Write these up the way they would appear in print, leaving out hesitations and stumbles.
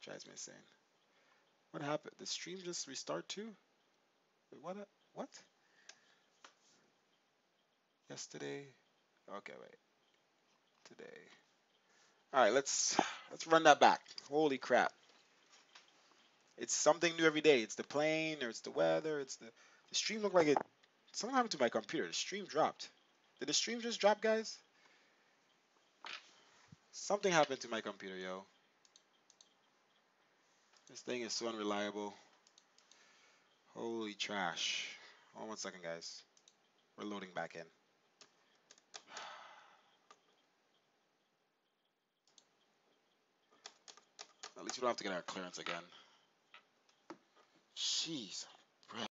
Drives me insane. What happened? The stream just restart too? Wait, what? What? Yesterday? Okay, wait. Today. All right, let's run that back. Holy crap! It's something new every day. It's the plane, or it's the weather. The stream looked like it. Something happened to my computer. The stream dropped. Did the stream just drop, guys? Something happened to my computer, yo. This thing is so unreliable. Holy trash. Hold on 1 second, guys. We're loading back in. At least we don't have to get our clearance again. Jeez, bread.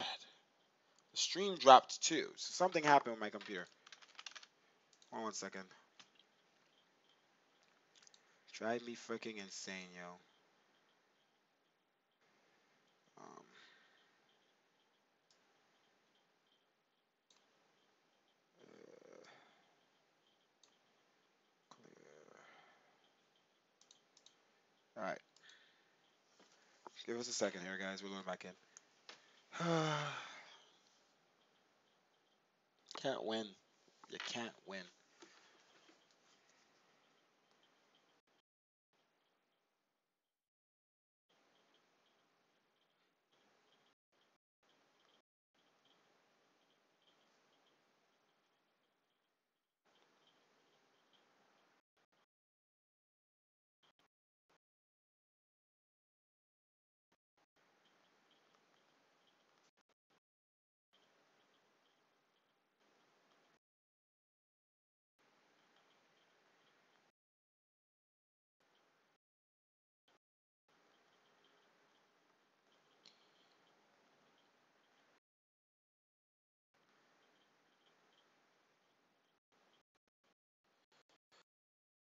The stream dropped too. So something happened with my computer. Hold on 1 second. Drive me freaking insane, yo. Um, uh, clear. All right. Give us a second here, guys. We're loading back in. Can't win. You can't win.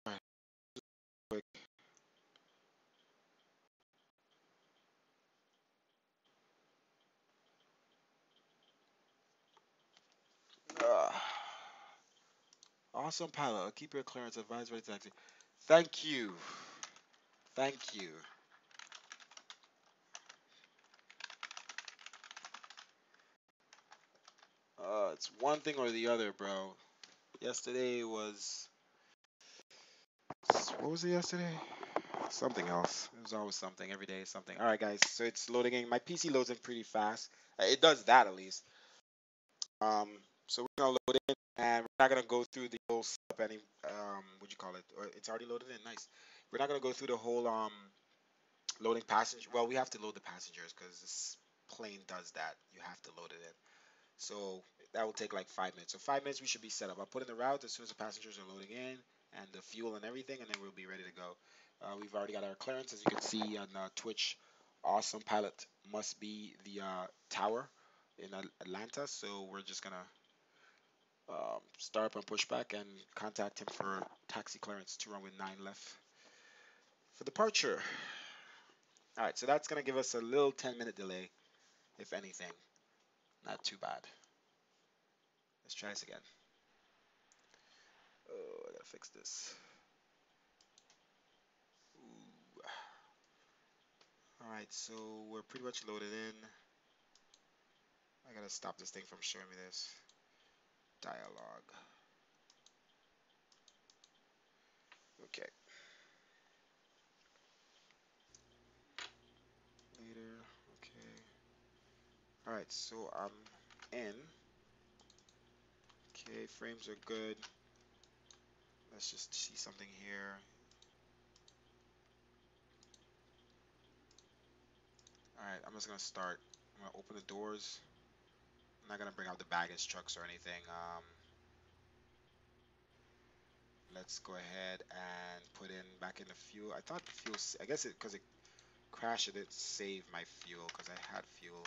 All right, quick. Uh, awesome pilot. Keep your clearance. Advise ready taxi. Thank you. Thank you. It's one thing or the other, bro. Yesterday was. What was it yesterday? Something else. It was always something. Every day, something. All right, guys. So it's loading in. My PC loads in pretty fast. It does that at least. Um, so we're gonna load in, and we're not gonna go through the whole setup any. What you call it? Or it's already loaded in. Nice. We're not gonna go through the whole loading passenger. Well, we have to load the passengers because this plane does that. You have to load it in. So that will take like 5 minutes. So 5 minutes we should be set up. I'll put in the route as soon as the passengers are loading in and the fuel and everything, and then we'll be ready to go. We've already got our clearance, as you can see on Twitch. Awesome pilot must be the tower in Atlanta. So we're just gonna start up and push back and contact him for taxi clearance to runway 9 left for departure. All right, so that's gonna give us a little 10-minute delay, if anything. Not too bad. Let's try this again. Oh, I gotta fix this. Ooh. All right, so we're pretty much loaded in. I gotta stop this thing from showing me this dialogue. Okay. Later. Okay. All right, so I'm in. Okay, frames are good. Let's just see something here. All right, I'm just gonna start. I'm gonna open the doors. I'm not gonna bring out the baggage trucks or anything. Let's go ahead and put in back in the fuel. I thought the fuel. I guess it because it crashed, it didn't save my fuel because I had fuel.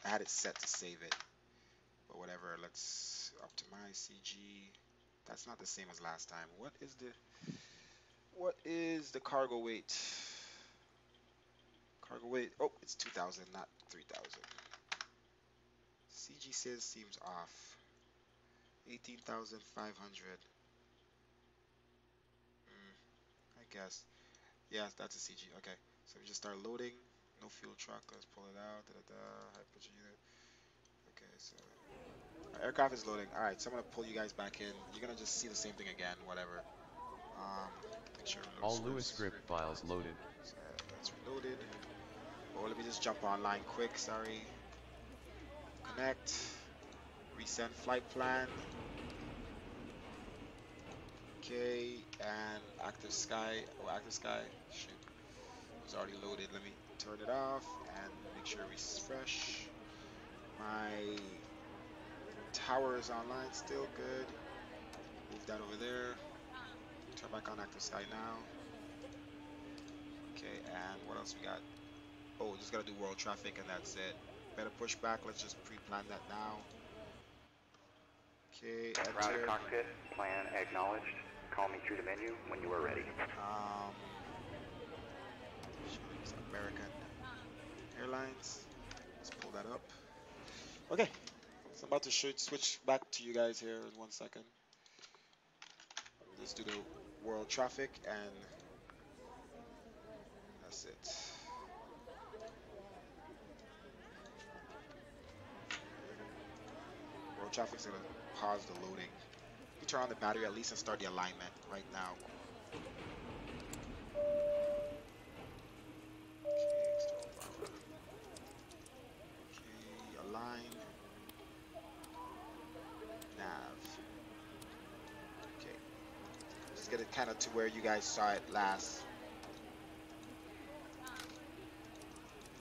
I had it set to save it, but whatever. Let's optimize CG. That's not the same as last time. What is the cargo weight? Cargo weight. Oh, it's 2,000, not 3,000. CG says seems off. 18,500. I guess. Yes, that's a CG. Okay, so we just start loading. No fuel truck. Let's pull it out. Da, da, da. High pressure unit. Okay, so our aircraft is loading. All right, so I'm gonna pull you guys back in. You're gonna just see the same thing again. Whatever. Um, make sure we load All Lewis scripts. script files loaded. So that's reloaded. Oh, let me just jump online quick. Sorry. Connect. Resend flight plan. Okay, and active sky. Oh, active sky. Shoot, it was already loaded. Let me turn it off and make sure we refresh. My tower is online still. Good. Move that over there. Turn back on active sky now. Okay, and what else we got? Oh, just gotta do world traffic and that's it. Better push back. Let's just pre-plan that now. Okay, Route to enter. cockpit, plan acknowledged. Call me through the menu when you are ready. American Airlines. Let's pull that up. Okay, so I'm about to switch back to you guys here in 1 second. Let's do the world traffic and that's it. World traffic's gonna pause the loading. You turn on the battery at least and start the alignment right now. Okay, align. Nav. Okay. Just get it kind of to where you guys saw it last.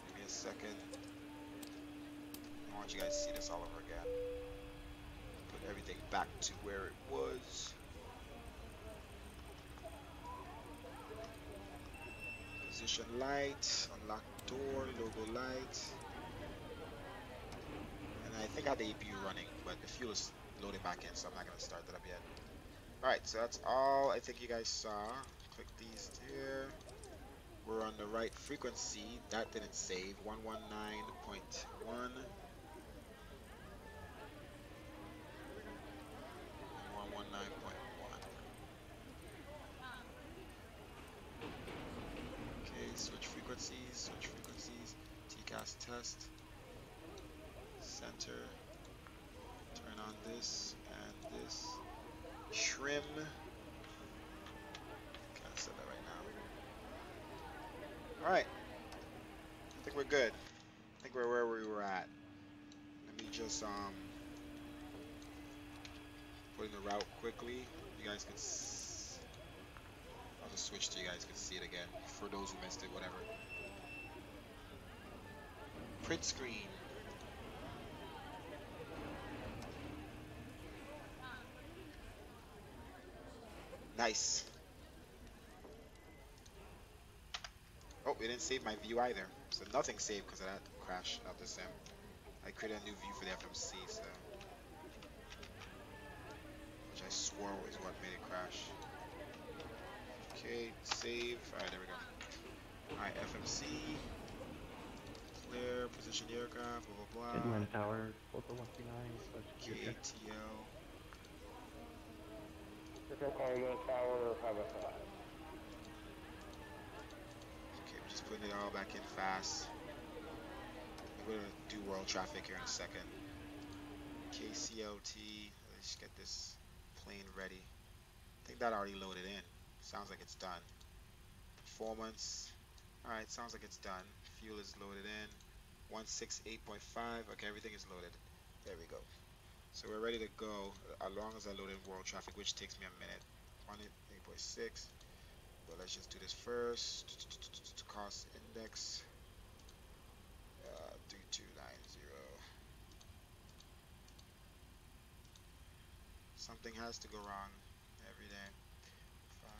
Give me a second. I want you guys to see this all over again. Put everything back to where it was. Position light, unlock door, logo light. And I think I had the APU running, but the fuel is loading back in, so I'm not going to start that up yet. Alright, so that's all I think you guys saw. Click these here. We're on the right frequency. That didn't save. 119.1. 119.1. Okay, switch frequencies, TCAS test, center, turn on this and this, trim, can't set that right now. Alright, I think we're good. I think we're where we were at. Let me just put in the route quickly. You guys can I'll just switch so you guys can see it again. For those who missed it, whatever. Print screen. Nice. Oh, it didn't save my view either. So nothing saved because of that crash of the sim. I created a new view for the FMC, so which I swore is what made it crash. Okay, save. Alright, there we go. Alright, FMC. Clear, position the aircraft, blah blah blah. Inland Tower, Local 139, KTL. Cargo Tower, have a 5. Okay, we're just putting it all back in fast. We're gonna do world traffic here in a second. KCLT. Let's get this plane ready. I think that already loaded in. Sounds like it's done. Performance. Alright, sounds like it's done. Fuel is loaded in. 168.5. Okay, everything is loaded. There we go. So we're ready to go as long as I load in world traffic, which takes me a minute. 108.6. But let's just do this first. Cost index. 3290. Something has to go wrong every day. 5.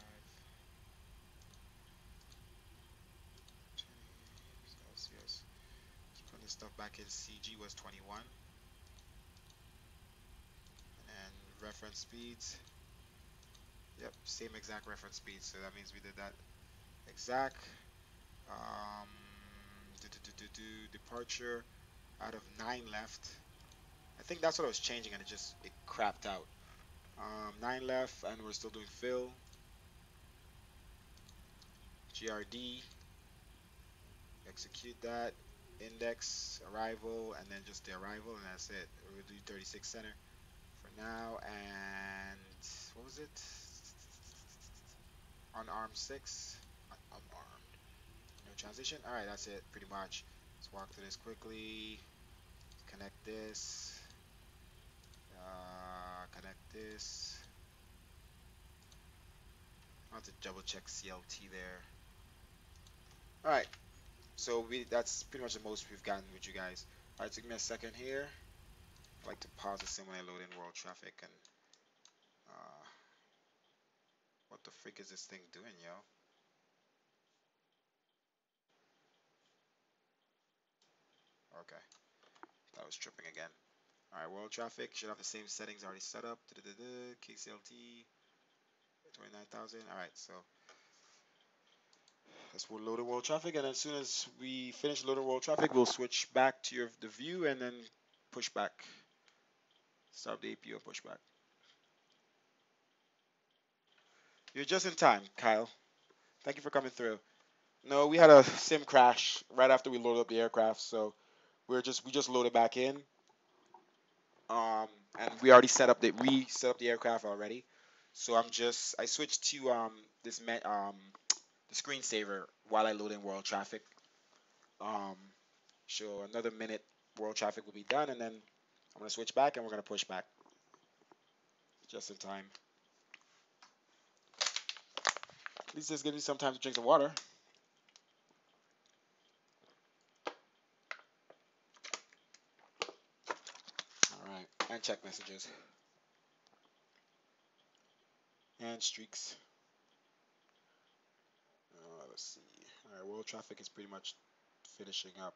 20 Celsius. Just putting this stuff back in. CG was 21. And reference speeds. Yep, same exact reference speeds. So that means we did that exact. Departure out of 9 left. I think that's what I was changing and it crapped out. 9 left and we're still doing fill. GRD, execute that, index, arrival, and then just the arrival, and that's it. We'll do 36 center for now, and what was it? Unarmed 6, unarmed, no transition. All right, that's it, pretty much. Let's walk through this quickly. Connect this, connect this. I'll have to double check CLT there. All right, so that's pretty much the most we've gotten with you guys. All right, so give me a second here. I like to pause the sim when I load in world traffic, and uh, what the freak is this thing doing, yo? Okay, that was tripping again. All right, world traffic should have the same settings already set up. KCLT 29,000. All right, so let's load the world traffic, and as soon as we finish loading world traffic, we'll switch back to the view and then push back. Start the APU and push back. You're just in time, Kyle. Thank you for coming through. No, we had a sim crash right after we loaded up the aircraft, so we just loaded back in. And we already set up the aircraft already. So I switched to the screensaver while I load in world traffic. So another minute world traffic will be done, and then I'm gonna switch back and we're gonna push back. Just in time. At least this gives me some time to drink some water. Alright, and check messages. And streaks. Let's see. Alright, world traffic is pretty much finishing up.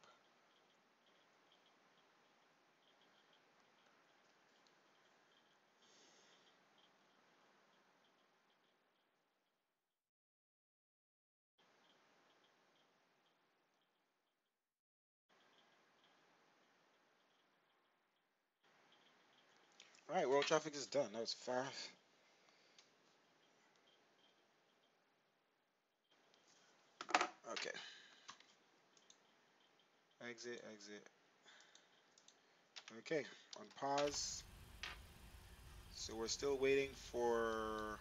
Alright, world traffic is done. That was fast. Okay. Exit, exit. Okay, on pause. So we're still waiting for...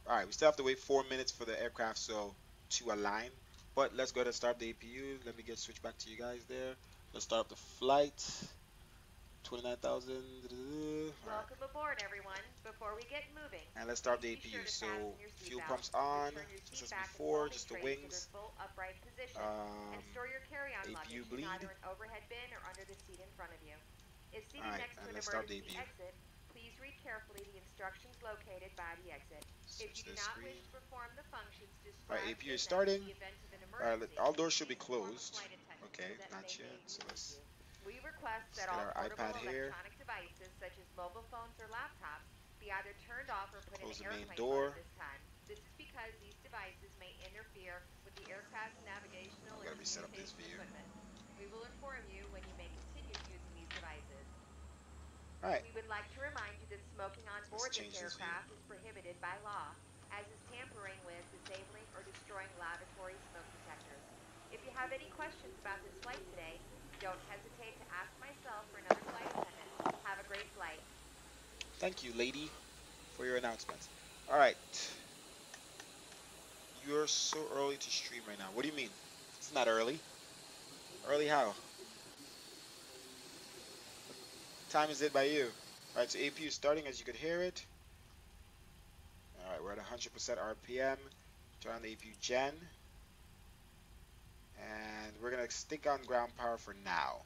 Alright, we still have to wait 4 minutes for the aircraft to align. But let's go ahead and start the APU. Let me switch back to you guys there. Let's start up the flight. 29,000. Welcome aboard, everyone. Before we get moving, and let's start the be APU. sure to So fasten your fuel seatbelt, pumps on, return your just seat as back before, fully just the trays to wings. their full upright position, and store your carry-on APU luggage in bleed. either an overhead bin or under the seat in front of you. If seated Alright, next to and an let's start the emergency APU. exit, please read carefully the instructions located by the exit. If Switch you do this not screen. wish to perform the functions Alright, described APU in is them starting. in the event of an emergency, All doors should be please inform a closed. flight attendant Okay, so that not they yet. may So relieve let's you. We request that get all our portable iPad here. electronic devices, such as mobile phones or laptops, be either turned off or put Close into the main airplane door. mode at this time. This is because these devices may interfere with the aircraft's navigational I'm or gonna reset up this communication view. equipment. We will inform you when you may continue using these devices. Alright, We would like to remind you that smoking on let's board this change this view. aircraft is prohibited by law, as is tampering with, disabling, or destroying lavatory smoke detectors. If you have any questions about this flight today, don't hesitate to ask myself or another flight attendant. Have a great flight. Thank you, lady, for your announcements. Alright. You're so early to stream right now. What do you mean? It's not early. Early how? Time is it by you? Alright, so APU is starting, as you could hear it. Alright, we're at 100% RPM. Turn on the APU gen. And we're going to stick on ground power for now.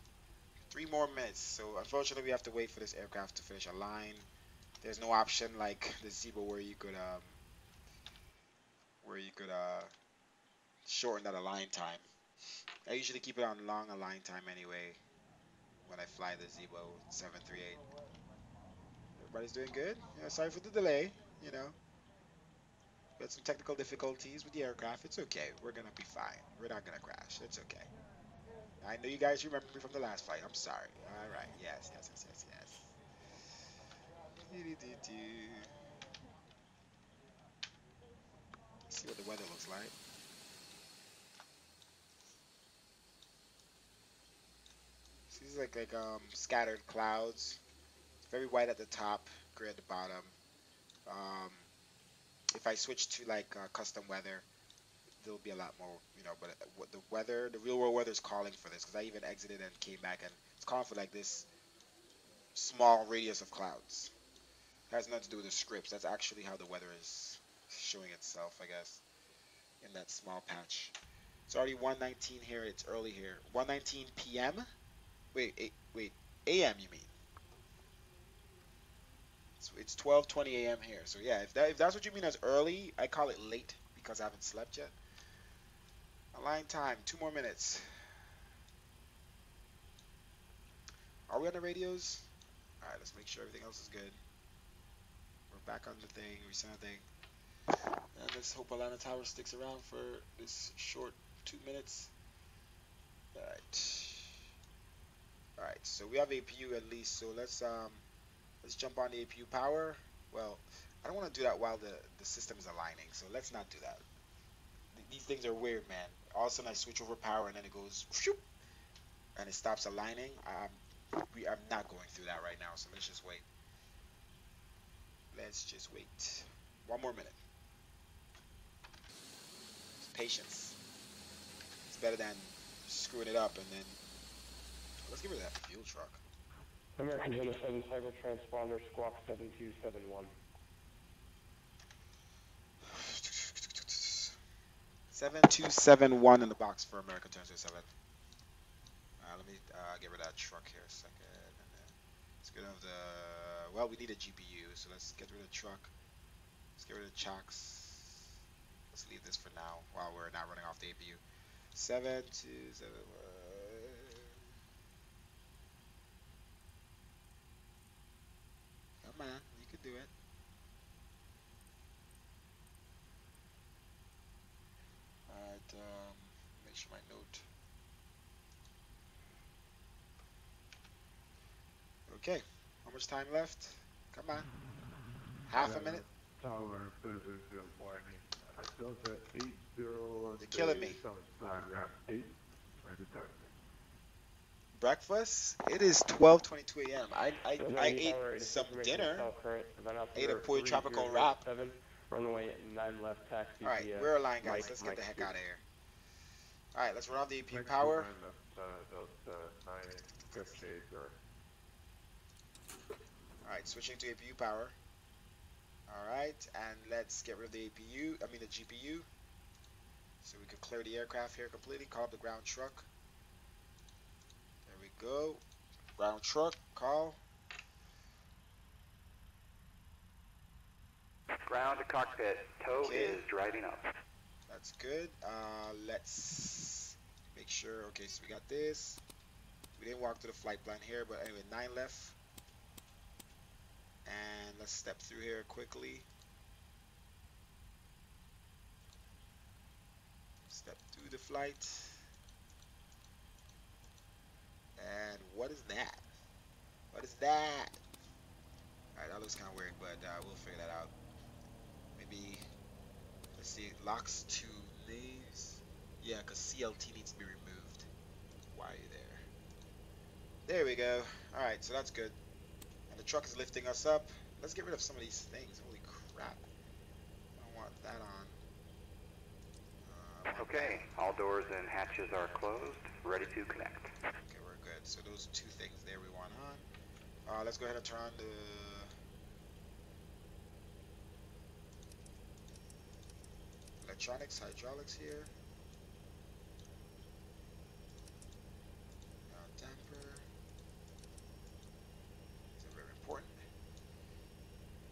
3 more minutes. So unfortunately, we have to wait for this aircraft to finish a line. There's no option like the Zebra where you could shorten that align time. I usually keep it on long align time anyway when I fly the Zebo 738. Everybody's doing good. Yeah, sorry for the delay. You know, we had some technical difficulties with the aircraft. It's okay. We're gonna be fine. We're not gonna crash. It's okay. I know you guys remember me from the last flight. I'm sorry. All right. Yes, yes, yes, yes, yes. see what the weather looks like. Seems like scattered clouds. Very white at the top, gray at the bottom. Um, if I switch to like custom weather, there'll be a lot more, you know. But what the weather, the real world weather is calling for this, because I even exited and came back, and it's calling for like this small radius of clouds. It has nothing to do with the scripts. That's actually how the weather is showing itself, I guess, in that small patch. It's already 1:19 here. It's early here. 1:19 p.m. Wait, a.m. you mean? It's 12:20 a.m. here. So yeah, if that's what you mean as early, I call it late because I haven't slept yet. Align time, 2 more minutes. Are we on the radios? All right, let's make sure everything else is good. We're back on the thing. Reset the thing. And let's hope Atlanta Tower sticks around for this short 2 minutes. All right. All right. So we have APU at least. So let's jump on the APU power. Well, I don't want to do that while the system is aligning. So let's not do that. These things are weird, man. All of a sudden I switch over power and then it goes whoop, and it stops aligning. I'm not going through that right now. So let's just wait. Let's just wait. 1 more minute. Patience. It's better than screwing it up and then. Let's give her that fuel truck. American Honda 7 Cyber Transponder Squawk 7271. 7271 in the box for American 1007. Let me get rid of that truck here a second. And then let's get rid of the. Well, we need a GPU, so let's get rid of the truck. Let's get rid of the chocks. Let's leave this for now while we're not running off the APU. 7271. Come on, you can do it. Alright, make sure my note. Okay, how much time left? Come on. Half a minute? Tower, position warning. Delta 80. You're killing me. Breakfast? It is 12:22 a.m. I ate some dinner. Ate a Pollo Tropical wrap. Runway 9 left taxi. Alright, we're aligned, guys. Let's get the heck out of here. Alright, let's run off the APU power. Alright, switching to APU power. Alright, and let's get rid of the APU, the GPU. So we can clear the aircraft here completely. Call up the ground truck. There we go. Ground truck, call. Ground to cockpit. Tow Okay. is driving up. That's good. Let's make sure. Okay, so we got this. We didn't walk through the flight plan here, but anyway, 9 left. And let's step through here quickly. Step through the flight. And what is that? What is that? Alright, that looks kind of weird, but we'll figure that out. Maybe, let's see, locks to names. Yeah, because CLT needs to be removed. Why are you there? There we go. Alright, so that's good. And the truck is lifting us up. Let's get rid of some of these things. Holy crap. I don't want that on. Okay, all doors and hatches are closed. Ready to connect. Okay, we're good. So those 2 things there we want on. Let's go ahead and turn on the electronics, hydraulics here. Damper. These are very important.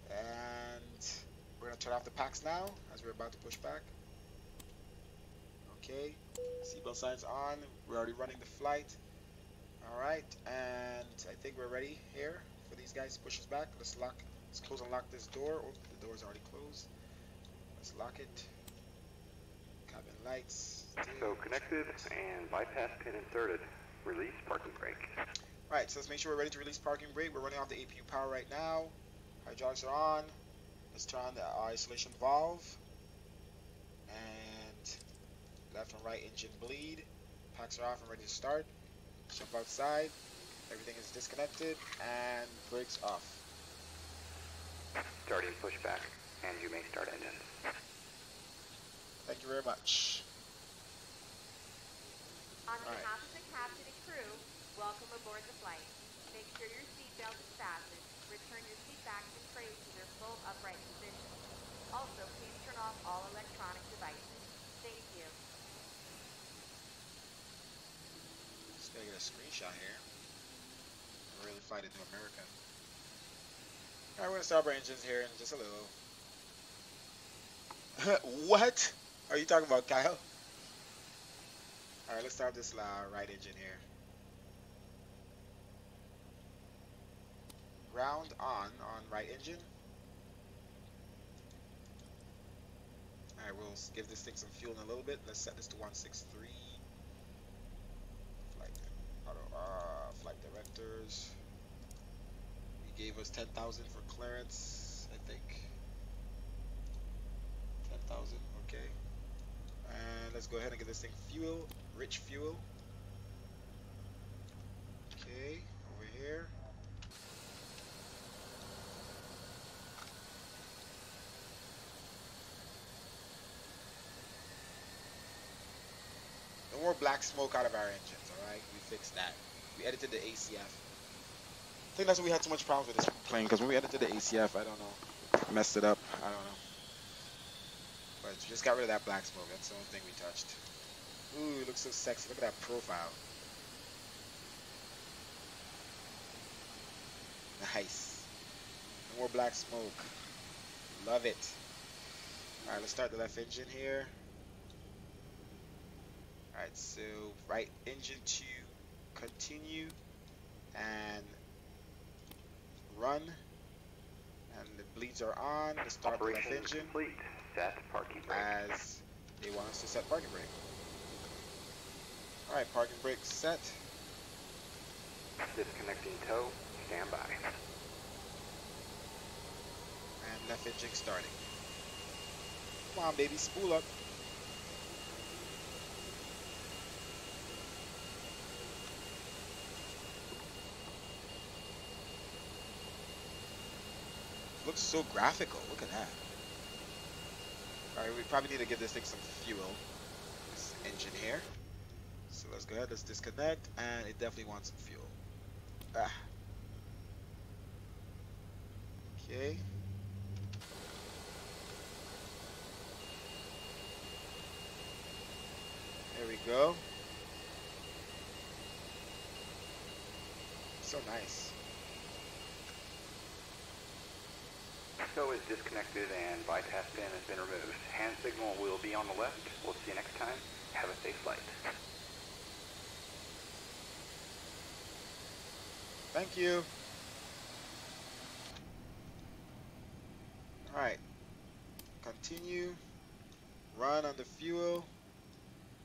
And we're going to turn off the packs now as we're about to push back. Okay, seatbelt signs on. We're already running the flight. Alright, and I think we're ready here for these guys to push us back. Let's close and lock this door. Oh, the door's already closed. Let's lock it. Cabin lights. So connected and bypass pin inserted. Release parking brake. Alright, so let's make sure we're ready to release parking brake. We're running off the APU power right now. Hydraulics are on. Let's turn on the isolation valve. left and right engine bleed. Packs are off and ready to start. Jump outside. Everything is disconnected and brakes off. Starting pushback, and you may start engines. Thank you very much. On behalf of the captain and crew, welcome aboard the flight. Make sure your seatbelt is fastened. Return your seat backs and trays to their full upright position. Also, please turn off all electronic devices. Thank you. Just gotta get a screenshot here. We're really flying into America. Alright, we're gonna start our engines here in just a little. What are you talking about, Kyle? Alright, let's start this right engine here. Ground on right engine. Alright, we'll give this thing some fuel in a little bit. Let's set this to 163. Flight directors. He gave us 10,000 for clearance, I think. 10,000, okay. And let's go ahead and get this thing fuel, rich fuel. Okay, over here. No more black smoke out of our engines, alright? We fixed that. We edited the ACF. I think that's why we had so much problems with this plane, because when we edited the ACF, I don't know, messed it up, I don't know. But we just got rid of that black smoke, that's the only thing we touched. Ooh, it looks so sexy, look at that profile. Nice. No more black smoke. Love it. Alright, let's start the left engine here. Alright, so right engine to continue and run. And the bleeds are on. Let's start the left engine. Complete. Set parking brake. As they want us to set parking brake. Alright, parking brake set. Disconnecting tow. Stand by. And left engine starting. Come on, baby, spool up. Looks so graphical. Look at that. Alright, we probably need to give this thing some fuel. This engine here. So let's go ahead, let's disconnect, and it definitely wants some fuel. Ah. Okay. There we go. So nice. Tow is disconnected and bypass pin has been removed. Hand signal will be on the left. We'll see you next time. Have a safe flight. Thank you. Alright. Continue. Run on the fuel.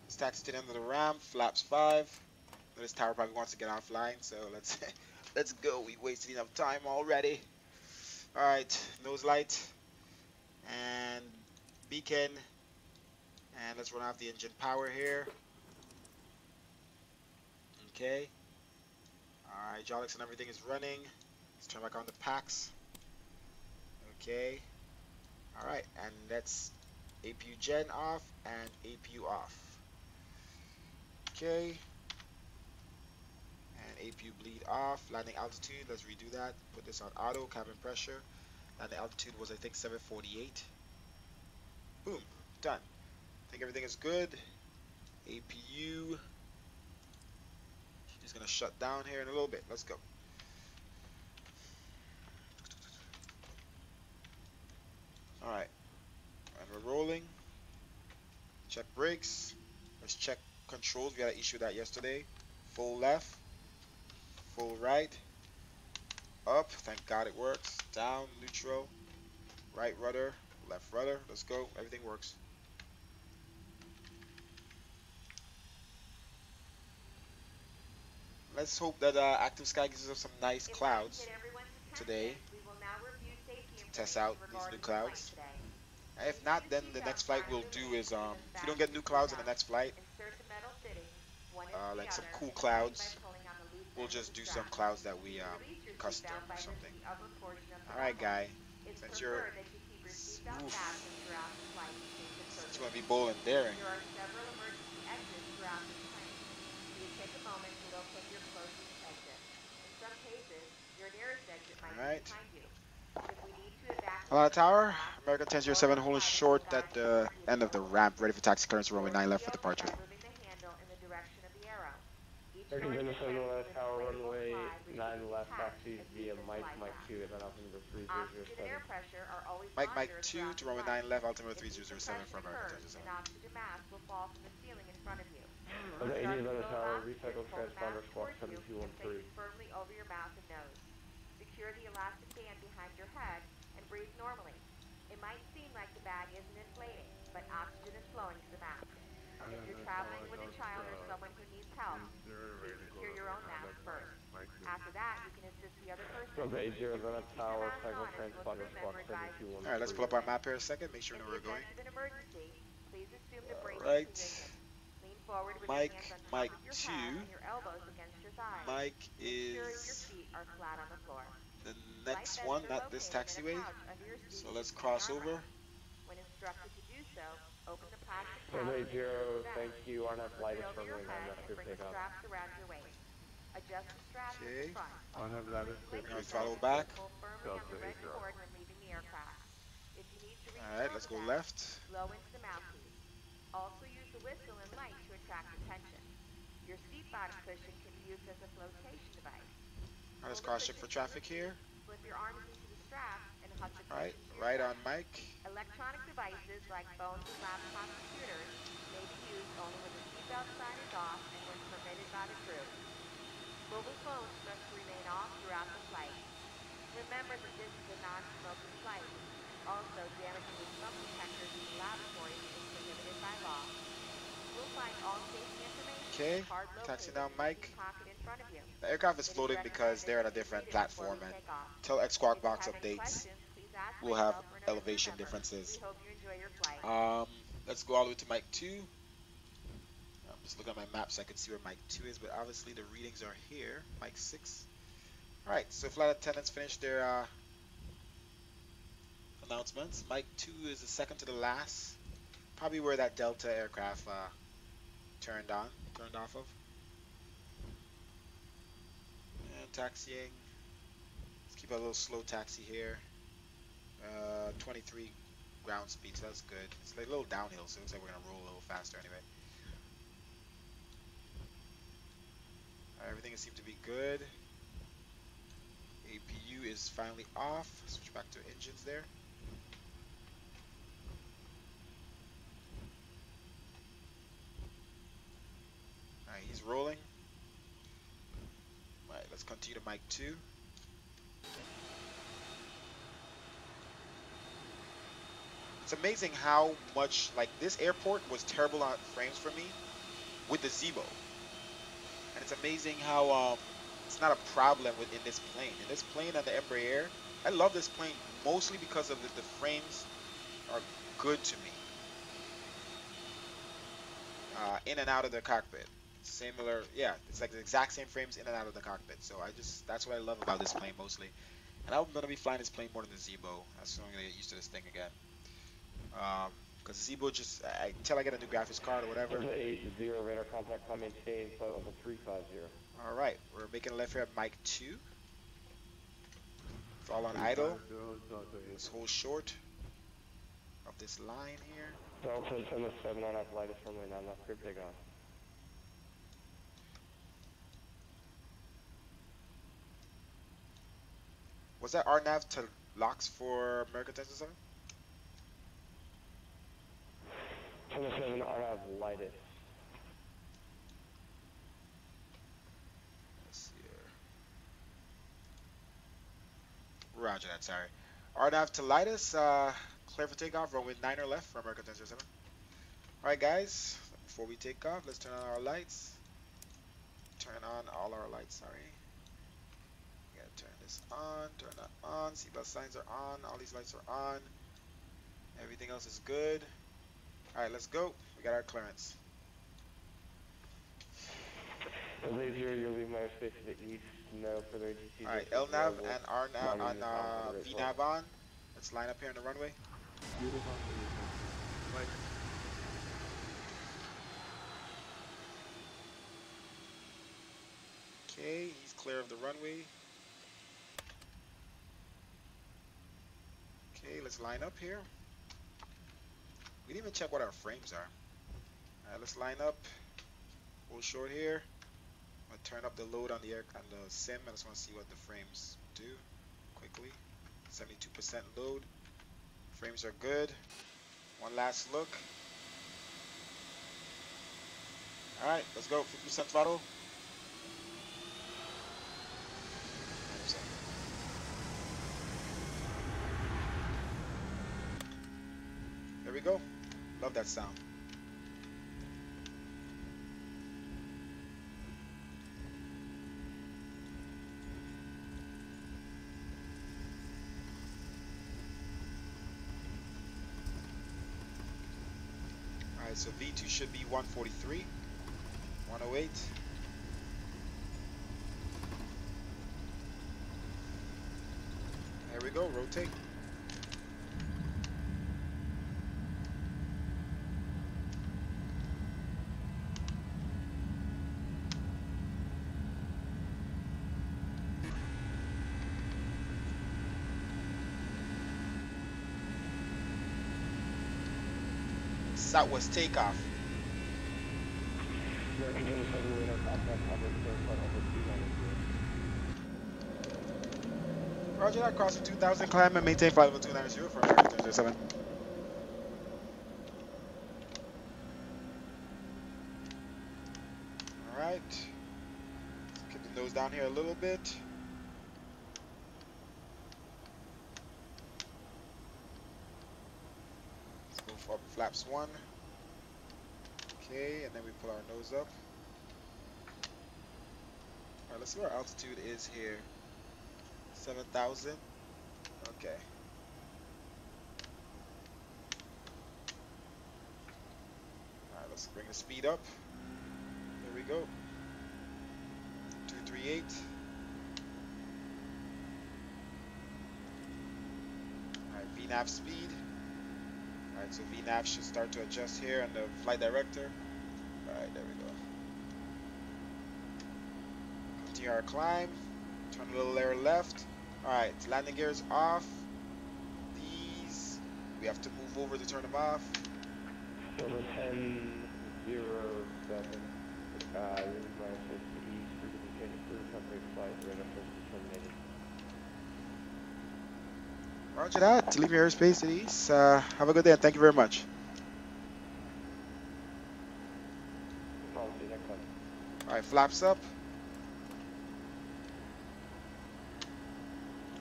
Stacks to the end of the ramp. Flaps 5. This tower probably wants to get offline, so let's go. We wasted enough time already. Alright, nose light and beacon, and let's run off the engine power here. Okay. Alright, hydraulics and everything is running. Let's turn back on the packs. Okay. Alright, and that's APU gen off and APU off. Okay. And APU bleed off. Landing altitude, let's redo that. Put this on auto, cabin pressure. Landing altitude was, I think, 748. Boom, done. I think everything is good. APU. She's gonna shut down here in a little bit. Let's go. Alright. And we're rolling. Check brakes. Let's check controls. We had an issue with that yesterday. Full left. Full right. Up. Thank God it works. Down. Neutral. Right rudder. Left rudder. Let's go. Everything works. Let's hope that Active Sky gives us some nice clouds today to test out these new clouds. If not, then the next flight we'll do is if we don't get new clouds in the next flight, Insert the metal fittings, one into the like some other, cool and tighten by clouds, pulling on the loose we'll ends of just the do some strap. clouds that we Release your custom seatbelt or by something. lifting the upper portion of the All right, buckle. guy. It's Since you're preferred that you keep your seatbelt oof, fastened throughout the flight to save the since you turbulence. want to be bold and daring. There are several emergency exits throughout this plane. Please take a moment to locate your closest exit. In some cases, your nearest exit might All be right. behind you. If we need to evacuate Hello, the tower. aircraft, American or 1007 if a holding flight is short at designed to the emergency end of the exit, ramp, ready for taxi clearance, runway doors 9 will be left for opened departure. by moving the handle in the direction of the arrow. Each door American is equipped 1007 with a tower inflatable runway slide which can 9 be left detached taxis and via used as Mike, flight Mike wrap. 2 at Alpha number Oxygen and 3007. air pressure are always Mike monitored 2 throughout to the runway flight. 9 left, altimeter If 3007 decompression for American occurs, 1007. an oxygen mask will fall from the ceiling in front of you. To Okay, start 80 the Atlanta flow of Tower, oxygen, recycle pull the transponder mask squawk towards you and place 7213. it firmly over your mouth and nose. Secure the elastic band behind your head and breathe normally. It might seem like the bag isn't inflating, but oxygen is flowing to the mask. If you're Atlanta traveling Tower, with a just child or someone who needs help, is there please ready to go secure to your own 9 mask left first. Mike 2? After that, you can assist the other person. Okay, 80 And Atlanta please keep your Tower, mask cycle on as most transponder crew squawk member advised that you All right, let's 7213. pull up our use it. map here a second, make sure In we know the where we're event going. of an emergency, please assume the All braking right. position. Lean forward with your hands Mike, on top Mike of your 2. head and your elbows against your thighs. Mike Make sure your is feet are flat on the floor. the Flight next vests one, are not this located in a taxiway. pouch under your seat So let's between the cross over. armrests. When instructed to do so, open the plastic pouch Runway and 0, insert the vest. thank you, RNF Slip light it is over your runway 9 head left, and clear bring the takeoff. straps around your waist. Adjust the straps at the Okay. front. I have lattice clear Inflate Now we the throttle vest takeoff. and back. pull firmly on Delta the red 80. cord when leaving the aircraft. If you need to All right, refill let's the go vest, left. blow into the mouthpiece. Also use the whistle and light to attract attention. Your seat bottom cushion can be used as a flotation device. Now let's Pull the cross check cushion for from your traffic seat, here. slip your arms into the straps, and hug the All right, cushion to your right on chest. Mike. Electronic devices like phones and laptop computers may be used only when the seatbelt sign is off and when permitted by the crew. Mobile phones must remain off throughout the flight. Remember that this is a non-smoking flight. Also, damaging the smoke detectors in the lavatories is prohibited by law. You will find all safety information in Okay, the card taxi located down in the seat Mike. pocket in front of you. The aircraft is It is floating because recommended they're on a that you different read it before platform, we and take off. till X Squawk If you Box have any updates, questions, please ask we'll have myself or another crew elevation member. differences. We hope you enjoy your flight. Let's go all the way to Mike 2. I'm just looking at my map so I can see where Mike 2 is, but obviously the readings are here. Mike 6. All right, so flight attendants finished their announcements. Mike 2 is the second to the last. Probably where that Delta aircraft turned off of. And taxiing. Let's keep a little slow taxi here. 23 ground speed, so that's good. It's like a little downhill, so it looks like we're gonna roll a little faster anyway. Everything seems to be good. APU is finally off. Switch back to engines there. Alright, he's rolling. Alright, let's continue to Mike 2. It's amazing how much, like, this airport was terrible on frames for me with the Zebo. And it's amazing how it's not a problem in this plane. In this plane and the EMBRAER, I love this plane mostly because of the frames are good to me. In and out of the cockpit. Similar, yeah, it's like the exact same frames in and out of the cockpit. So that's what I love about this plane mostly. And I'm gonna be flying this plane more than the Zebo. That's so I'm gonna get used to this thing again. Because Zebo just, until I get a new graphics card or whatever. 80 radar contact, come maintain, flight level 350. All right, we're making a left here at Mike 2. It's all on idle. Let's hold short of this line here. Delta 1007 on light is runway 9 left, clear takeoff. Was that RNAV to locks for American 1007? 1007 RNAV lightest. Let's see here. Roger that, sorry. RNAV to lightest, clear for takeoff, runway 9 or left for American 1007. Alright guys, before we take off, let's turn on our lights. Turn on all our lights, sorry. Gotta turn this on, turn that on, seatbelt signs are on, all these lights are on. Everything else is good. All right, let's go. We got our clearance. Leave here, you'll leave my space to the east. No further ATC. All right, LNAV and RNAV on VNAV on. Let's line up here on the runway. Beautiful. Like, Okay, he's clear of the runway. Okay, let's line up here. We didn't even check what our frames are. All right, let's line up. Hold short here. I'm gonna turn up the load on the sim. I just want to see what the frames do quickly. 72% load. Frames are good. One last look. All right, let's go. 50% throttle. 100%. There we go. Love that sound. Alright, so V2 should be 143, 108. There we go, rotate. Southwest takeoff. Roger that, crossing 2000, climb and maintain flight level 290 for American 007. Alright, let's get the nose down here a little bit. Let's go for flaps 1. Okay, and then we pull our nose up. Alright, let's see where our altitude is here. 7,000. Okay. Alright, let's bring the speed up. There we go. 238. Alright, VNAV speed. Alright, so VNAV should start to adjust here on the flight director. Alright, there we go. Continue our climb. Turn a little layer left. Alright, landing gears off. These, we have to move over to turn them off. So the 1007, leave my space to the east. We're going to be taking through company flight. We're going to first be terminated. Roger that. Leave your airspace to the east. Have a good day and thank you very much. I'll see you next time. Alright, flaps up.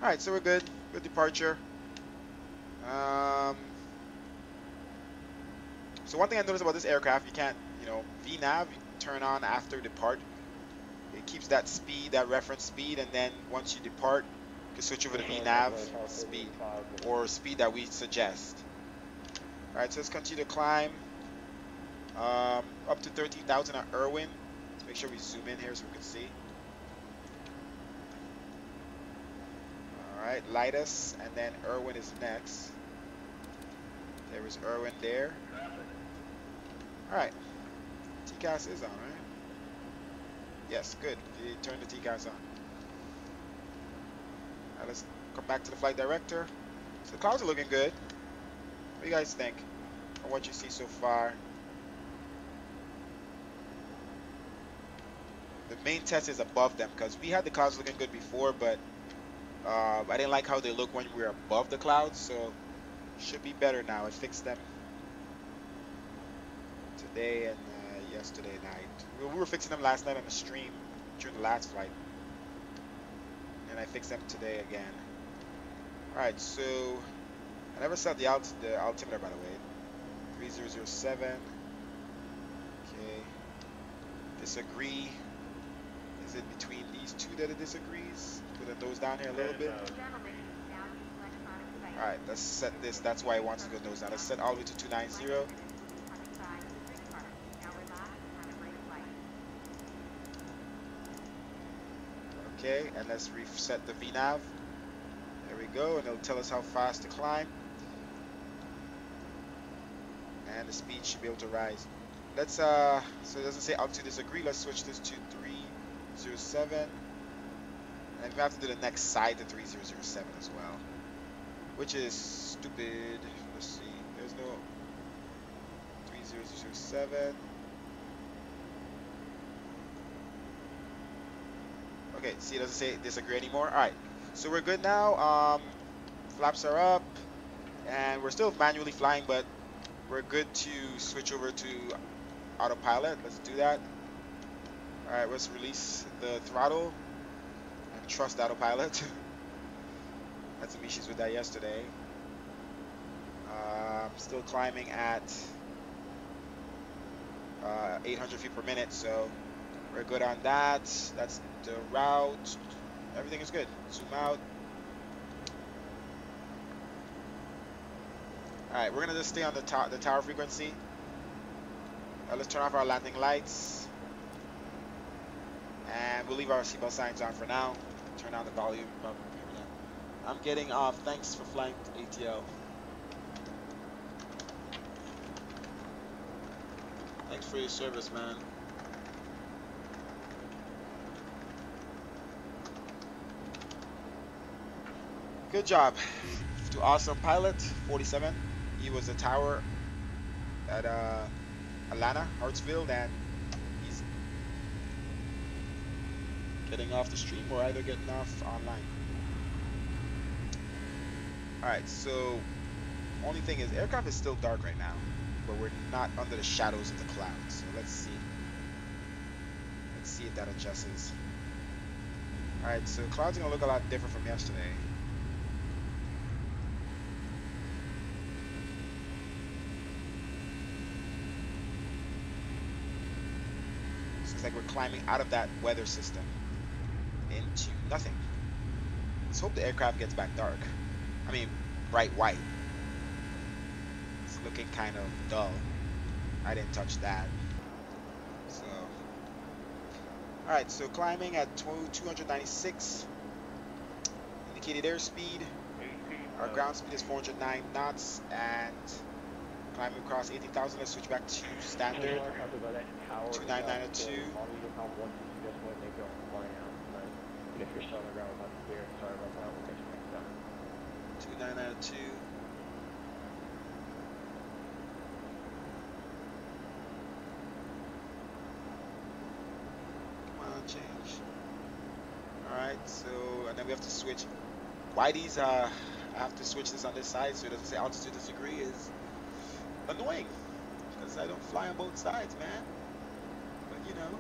Alright, so we're good. Good departure. So one thing I noticed about this aircraft, you can't, VNAV turn on after depart. It keeps that speed, that reference speed, and then once you depart, you can switch over to VNAV speed, or speed that we suggest. Alright, so let's continue to climb up to 13,000 at Irwin. Let's make sure we zoom in here so we can see. Alright, Lightus, and then Irwin is next. There is Irwin there. Alright, TCAS is on, right? Yes, good. You turned the TCAS on. Alright, let's come back to the flight director. So the clouds are looking good. What do you guys think of what you see so far? The main test is above them because we had the clouds looking good before, but I didn't like how they look when we were above the clouds, so should be better now. I fixed them today and yesterday night. We were fixing them last night on the stream during the last flight, and I fixed them today again. Alright, so I never set the altimeter, by the way. 3007. Okay. Disagree. Is it between these two that it disagrees? Put the nose down here a little bit. Alright, let's set this. That's why it wants to go nose down. Let's set all the way to 290. Okay, and let's reset the VNAV. There we go, and it'll tell us how fast to climb. And the speed should be able to rise. Let's so it doesn't say altitude disagree. Let's switch this to 307. And we have to do the next side to 3007 as well. Which is stupid. Let's see. There's no 3007. Okay, see, it doesn't say disagree anymore. Alright, so we're good now. Flaps are up, and we're still manually flying, but we're good to switch over to autopilot. Let's do that. Alright, let's release the throttle and trust autopilot. Had some issues with that yesterday. Still climbing at 800 feet per minute, so we're good on that. That's the route. Everything is good. Zoom out. Alright, we're gonna just stay on the tower frequency. Let's turn off our landing lights. And we'll leave our seatbelt signs on for now. Turn down the volume. I'm getting off. Thanks for flying ATL. Thanks for your service, man. Good job to awesome pilot 47. He was a tower at Atlanta, Hartsfield, and he's getting off the stream or either getting off online. Alright, so only thing is aircraft is still dark right now, but we're not under the shadows of the clouds. So let's see. Let's see if that adjusts. Alright, so clouds are gonna look a lot different from yesterday. It's like we're climbing out of that weather system into nothing. Let's hope the aircraft gets back dark. I mean, bright white. It's looking kind of dull. I didn't touch that. So, alright, so climbing at 296. Indicated airspeed. Our ground speed is 409 knots, and climbing across 18,000. Let's switch back to standard. 2992. If you're still on the ground, that's clear. Sorry about that. We'll get you next time. 2992. Come on, change. Alright, so, and then we have to switch. Why these, I have to switch this on this side so it doesn't say altitude disagree is annoying. Because I don't fly on both sides, man. But, you know,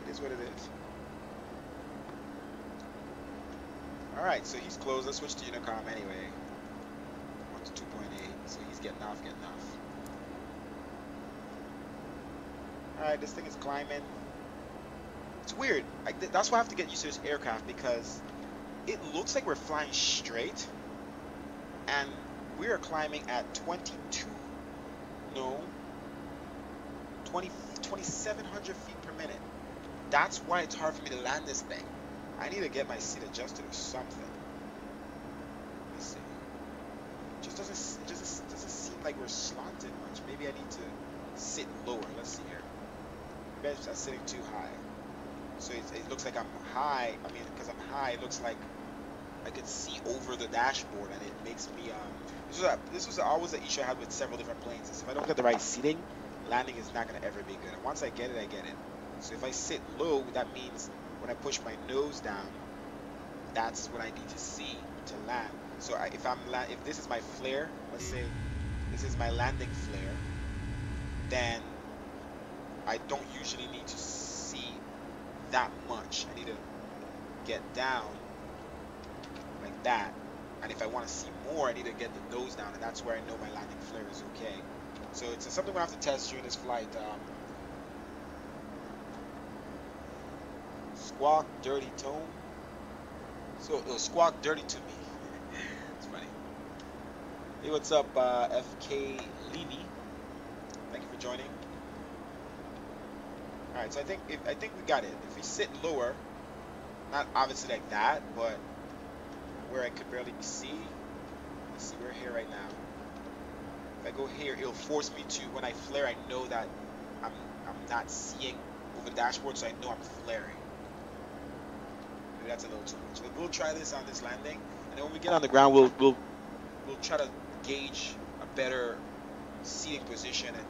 it is what it is. Alright, so he's closed. Let's switch to Unicom anyway. 1 to 2.8. So he's getting off, Alright, this thing is climbing. It's weird. That's why I have to get used to this aircraft, because it looks like we're flying straight. And we are climbing at 2,700 feet per minute. That's why it's hard for me to land this thing. I need to get my seat adjusted or something. Let's see. It just doesn't seem like we're slanted much. Maybe I need to sit lower. Let's see here. Maybe I'm sitting too high. So it looks like I'm high. I mean, because I'm high, it looks like I could see over the dashboard, and it makes me this was always an issue I had with several different planes. Is if I don't get the right seating, landing is not gonna ever be good. And once I get it, I get it. So if I sit low, that means when I push my nose down, that's what I need to see to land. So if this is my flare, let's say this is my landing flare, then I don't usually need to see that much. I need to get down like that. And if I want to see more, I need to get the nose down, and that's where I know my landing flare is okay. So it's something we'll have to test during this flight. Squawk dirty tone. So it'll squawk dirty to me. That's Hey, what's up, FK Levy? Thank you for joining. All right, so I think we got it. If we sit lower, not obviously like that, but where I could barely see. Let's see, we're here right now. If I go here, it'll force me to. When I flare, I know that I'm not seeing over the dashboard, so I know I'm flaring. Maybe that's a little too much. But we'll try this on this landing, and then when we get on the ground, we'll try to gauge a better seating position. And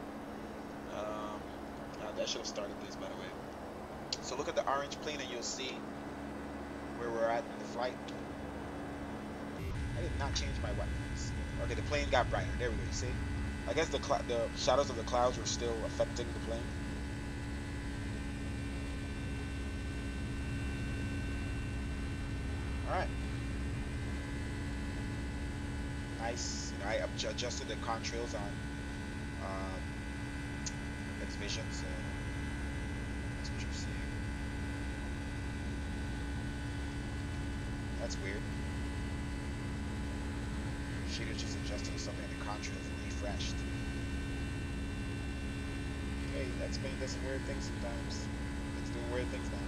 that should have started this, by the way. So look at the orange plane, and you'll see where we're at in the flight. I did not change my weapons. Okay, the plane got brighter. There we go. You see? I guess the shadows of the clouds were still affecting the plane. All right. Nice. You know, I adjusted the contrails on X-Vision, so that's what you're seeing. That's weird. Shader just adjusting something and the contrails refreshed. Hey, X-Plane does some weird things sometimes. It's doing weird things now.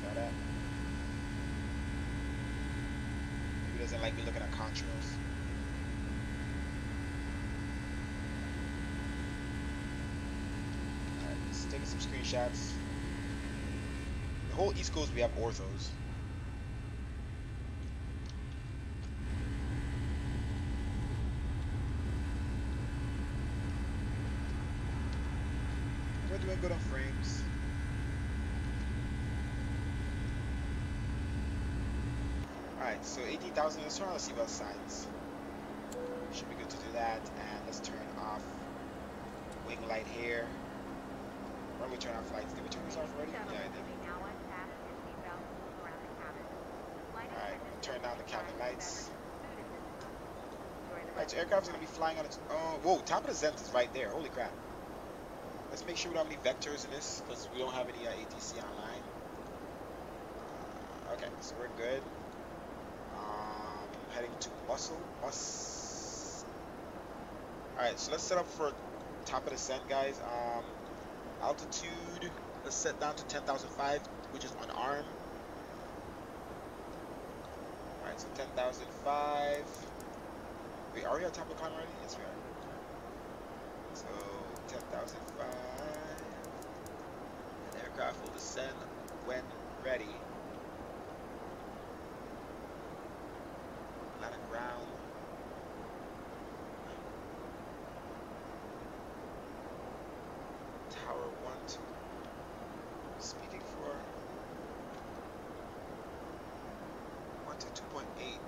Saw that? Maybe it doesn't like me looking at contrails. Alright, just taking some screenshots. The whole East Coast we have orthos. We're doing good on frames. Alright, so 18,000, let's turn on the seatbelt signs. Should be good to do that. And let's turn off wing light here. Why don't we turn off lights? Did we turn this off already? Yeah, I did. Alright, turn down the cabin lights. Alright, so aircraft's gonna be flying on its own. Whoa, top of the Zenith is right there. Holy crap. Let's make sure we don't have any vectors in this because we don't have any ATC online. Okay, so we're good. Heading to bus. Alright, so let's set up for top of the descent, guys. Altitude, let's set down to 10,005, which is unarmed. Alright, so 10,005. Wait, are we on top of the con already? Yes, we are. So 10,005. The aircraft will descend when ready. Land on ground. Tower 1, 2. Speaking for 1 to 2.8.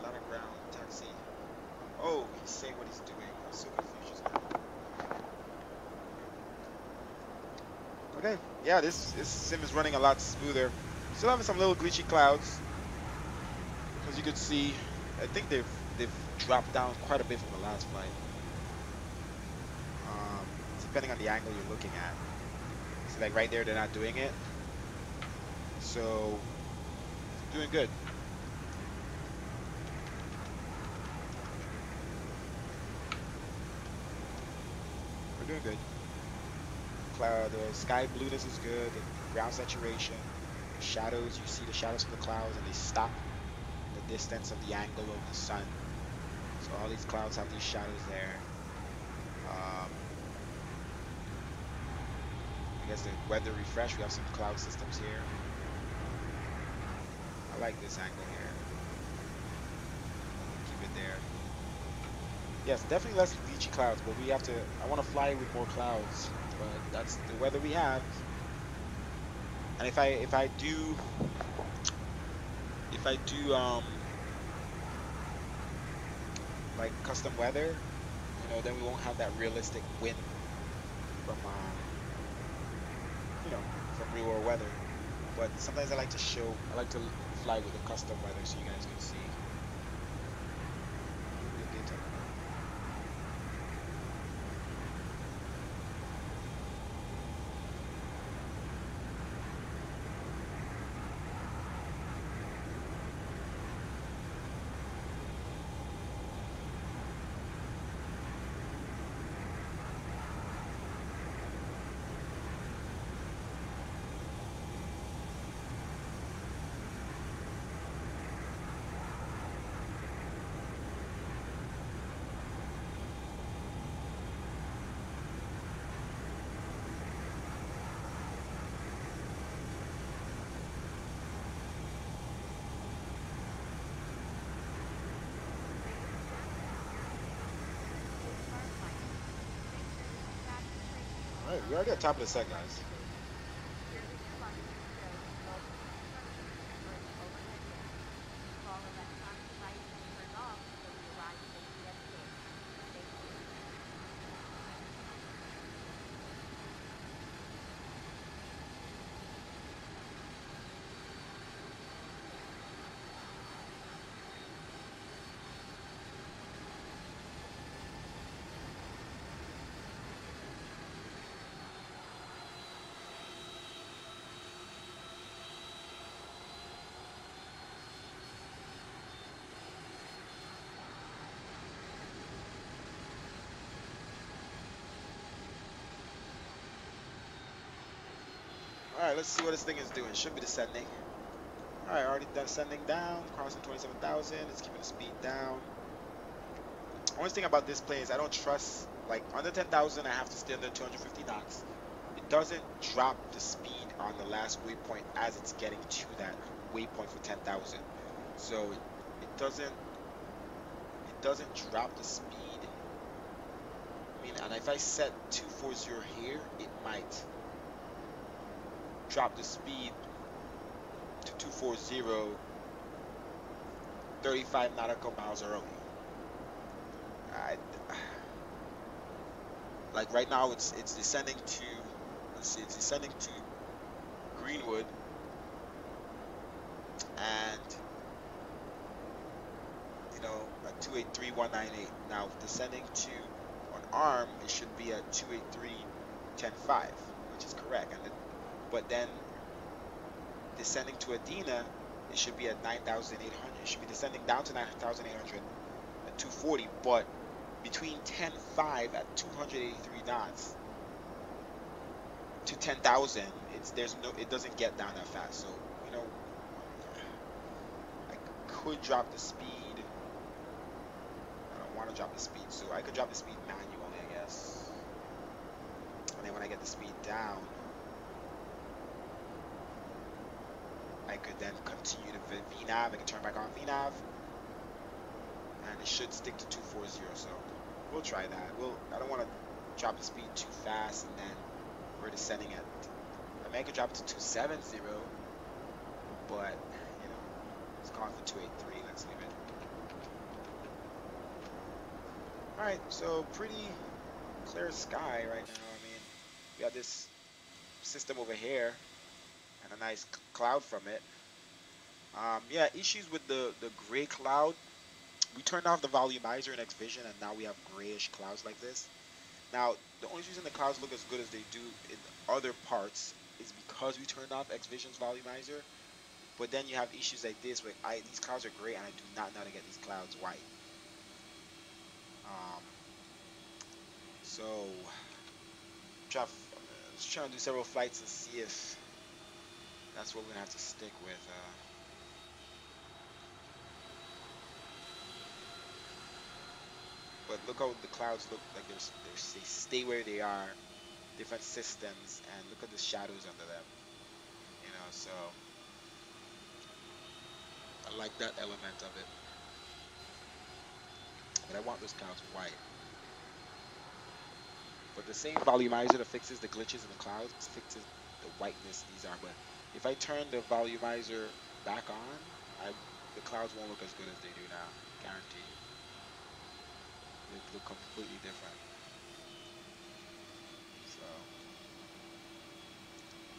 Land on ground. Taxi. Oh, he's saying what he's doing. I'm so confused just now. Okay, yeah, this sim is running a lot smoother. Still having some little glitchy clouds, as you can see. I think they've dropped down quite a bit from the last flight. Depending on the angle you're looking at. So like right there, they're not doing it. So doing good. We're doing good. Cloud, the sky blueness is good. The ground saturation, the shadows. You see the shadows of the clouds, and they stop in the distance of the angle of the sun. So all these clouds have these shadows there. I guess the weather refresh. We have some cloud systems here. I like this angle here. Keep it there. Yes, definitely less glitchy clouds, but we have to. I want to fly with more clouds, but that's the weather we have. And if I do like custom weather, you know, then we won't have that realistic wind from you know, from real world weather. But sometimes I like to fly with the custom weather so you guys can see. we're already at top of the set, guys. Here the gearbox shows multiple instructions for the overhead bin. Keep all electronic devices turned off until we arrive at the destination. Thank you. Alright, let's see what this thing is doing. Should be descending. Alright, already done sending down, crossing 27,000. It's keeping the speed down. Only thing about this plane is I don't trust, like, under 10,000, I have to stay under 250 knots. It doesn't drop the speed on the last waypoint as it's getting to that waypoint for 10,000. So it doesn't drop the speed. I mean, and if I set 240 here, it might drop the speed to 240 35 nautical miles early. Like right now it's descending to, let's see, it's descending to Greenwood, and you know, at 283,198. Now descending to on ARM, it should be at 283,10.5, which is correct. And but then descending to Adena, it should be at 9,800. It should be descending down to 9,800 at 240, but between 10.5 at 283 knots to 10,000, it doesn't get down that fast. So, you know, I could drop the speed. I don't want to drop the speed, so I could drop the speed manually, I guess. And then when I get the speed down, I could then continue to VNAV. I can turn back on VNAV, and it should stick to 240. So we'll try that. I don't want to drop the speed too fast, and then we're descending at. I mean, I could drop it to 270, but you know, it's calling for 283. Let's leave it. All right, so pretty clear sky right now. I mean, we got this system over here and a nice cloud from it. Yeah, issues with the gray cloud. We turned off the volumizer in Xvision, and now we have grayish clouds like this. Now, the only reason the clouds look as good as they do in other parts is because we turned off Xvision's volumizer. But then you have issues like this where these clouds are gray, and I do not know how to get these clouds white. So, just trying to do several flights and see if that's what we're gonna have to stick with. But look how the clouds look like they stay where they are, different systems, and look at the shadows under them. You know, so I like that element of it. But I want those clouds white. But the same volumizer that fixes the glitches in the clouds fixes the whiteness these are. But if I turn the volumizer back on, the clouds won't look as good as they do now, guaranteed. They look completely different. So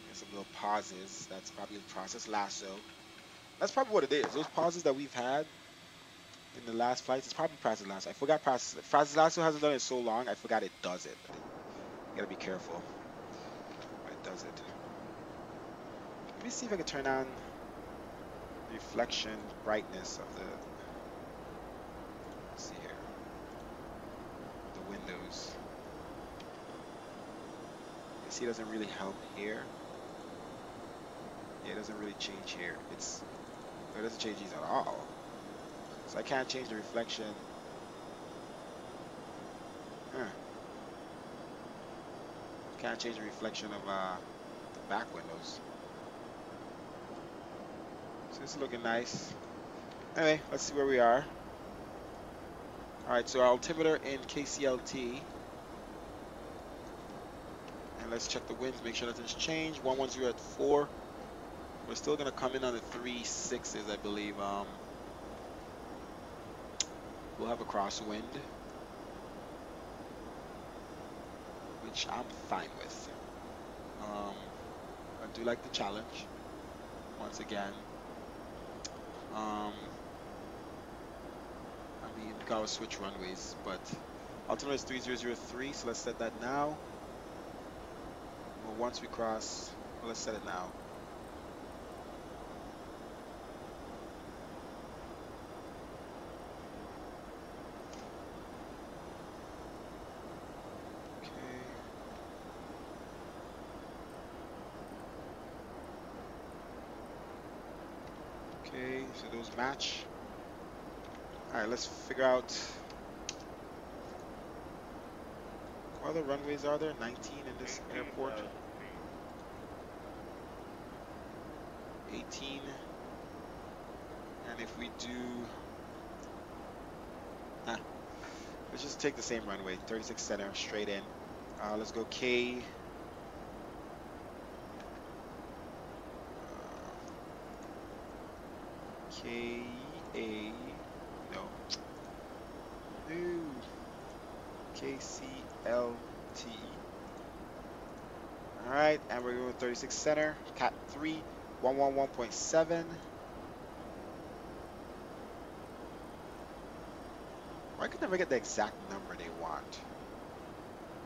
there's some little pauses. That's probably the process lasso. That's probably what it is. Those pauses that we've had in the last flights, it's probably process lasso. I forgot process lasso hasn't done it so long. I forgot it does it. You gotta be careful when it does it. Let me see if I can turn on reflection brightness of the. Let's see here. The windows. You see, it doesn't really help here. Yeah, it doesn't really change here. It doesn't change these at all. So I can't change the reflection. Can't change the reflection of the back windows. So it's looking nice. Anyway, let's see where we are. Alright, so our altimeter in KCLT. And let's check the winds, make sure nothing's changed. 110 at 4. We're still gonna come in on the 3.6s, I believe. We'll have a crosswind, which I'm fine with. I do like the challenge. Once again, I mean, we gotta switch runways, but altimeter is 3003, so let's set that now. Well, once we cross, well, let's set it now. Okay, so those match. All right, let's figure out what other runways are there. 19 in this airport. 18. And if we do, let's just take the same runway, 36 center, straight in. Let's go K. K-A, no. Ooh. KCLT. All right, and we're going 36 center, Cat 3, 111.7. Why could I never get the exact number they want?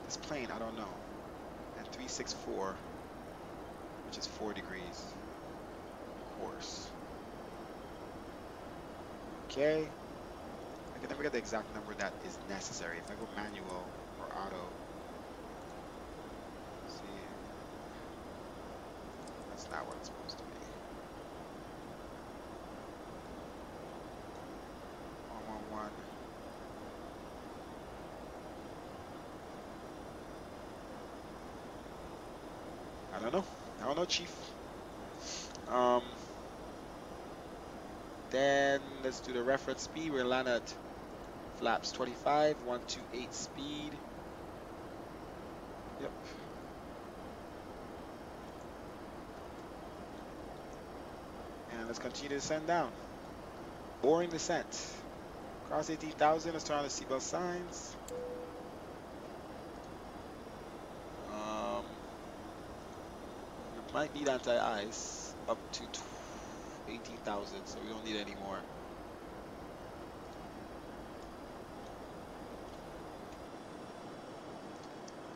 This plane, I don't know. And 364, which is 4 degrees. Of course. Okay. I can never get the exact number that is necessary. If I go manual or auto, see, that's not what it's supposed to be. 111. I don't know. I don't know, Chief. Then let's do the reference speed. We're land at flaps 25, 128 speed. Yep. And let's continue to descend down. Boring descent. Cross 18,000. Let's turn on the seatbelt signs. We might need anti-ice up to 18,000, so we don't need any more.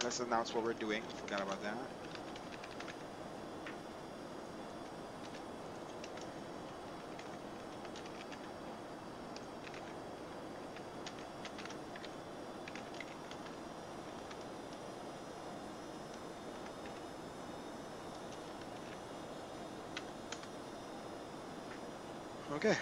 Let's announce what we're doing. Forgot about that. Okay.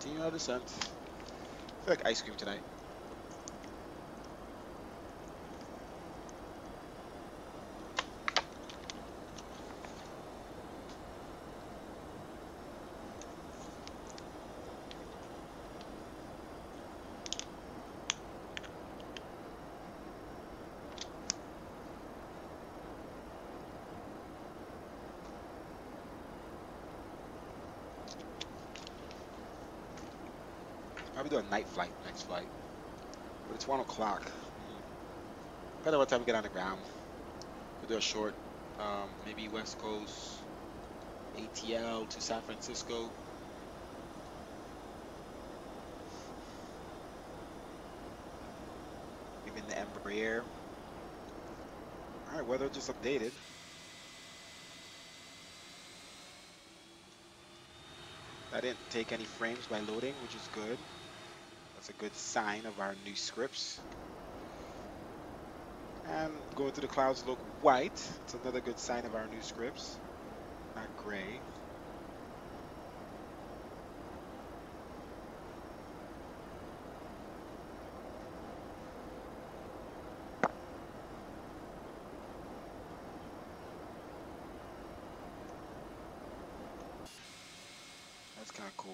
Continue our descent. I feel like ice cream tonight. Probably do a night flight, next flight. But it's 1 o'clock. Depending on what time we get on the ground. We'll do a short, maybe West Coast, ATL to San Francisco. Maybe in the EMBRAER. Alright, weather just updated. I didn't take any frames by loading, which is good. That's a good sign of our new scripts. And going through the clouds look white. It's another good sign of our new scripts. Not gray. That's kind of cool.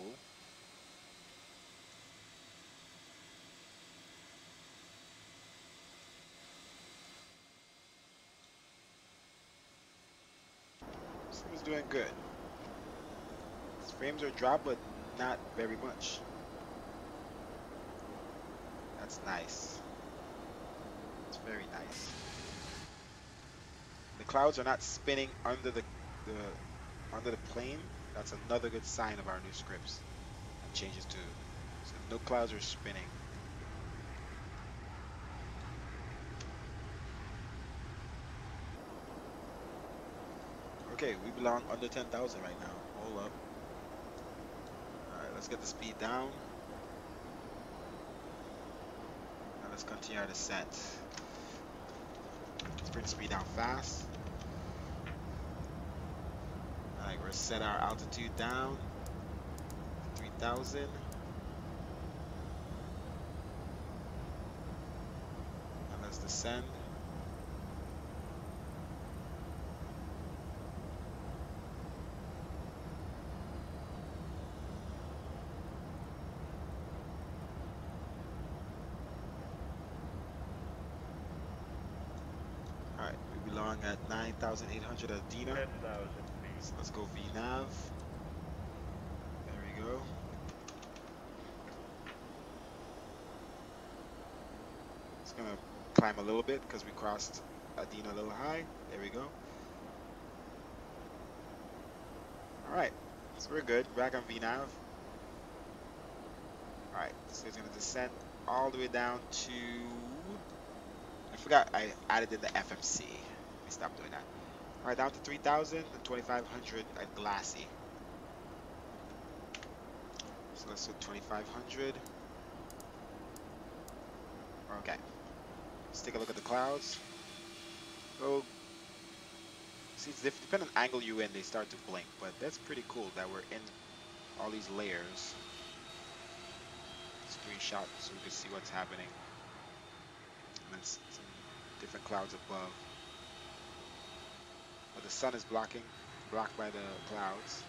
This thing is doing good. Its frames are dropped, but not very much. That's nice. It's very nice. The clouds are not spinning the under the plane. That's another good sign of our new scripts and changes too. So no clouds are spinning. Okay, we belong under 10,000 right now. Hold up. Alright, let's get the speed down. Now let's continue our descent. Let's bring the speed down fast. Alright, we're set our altitude down. 3,000. And let's descend. Alright, we belong at 9,800 at Dina. 10,000 So let's go VNav. There we go. It's gonna climb a little bit because we crossed Adina a little high. There we go. Alright, so we're good. Back on VNav. Alright, so it's gonna descend all the way down to... I forgot I added in the FMC. Let me stop doing that. Alright, down to 3,000 and 2,500 at Glassy. So let's do 2,500. Okay. Let's take a look at the clouds. So, see, it's depending on angle you in, they start to blink, but that's pretty cool that we're in all these layers. Screenshot so we can see what's happening. And then some different clouds above. But the sun is blocked by the clouds.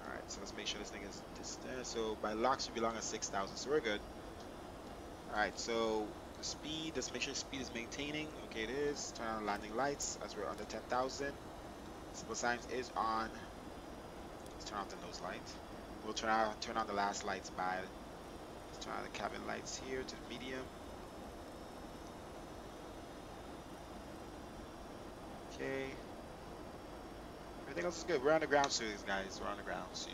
Alright, so let's make sure this thing is there. So by locks we belong at 6,000, so we're good. Alright, so the speed, let's make sure the speed is maintaining. Okay, it is. Turn on landing lights as we're under 10,000. Simple signs is on. Let's turn off the nose light. We'll turn on the last lights by. Let's turn on the cabin lights here to medium. Okay. Everything else is good. We're on the ground soon, guys. We're on the ground soon.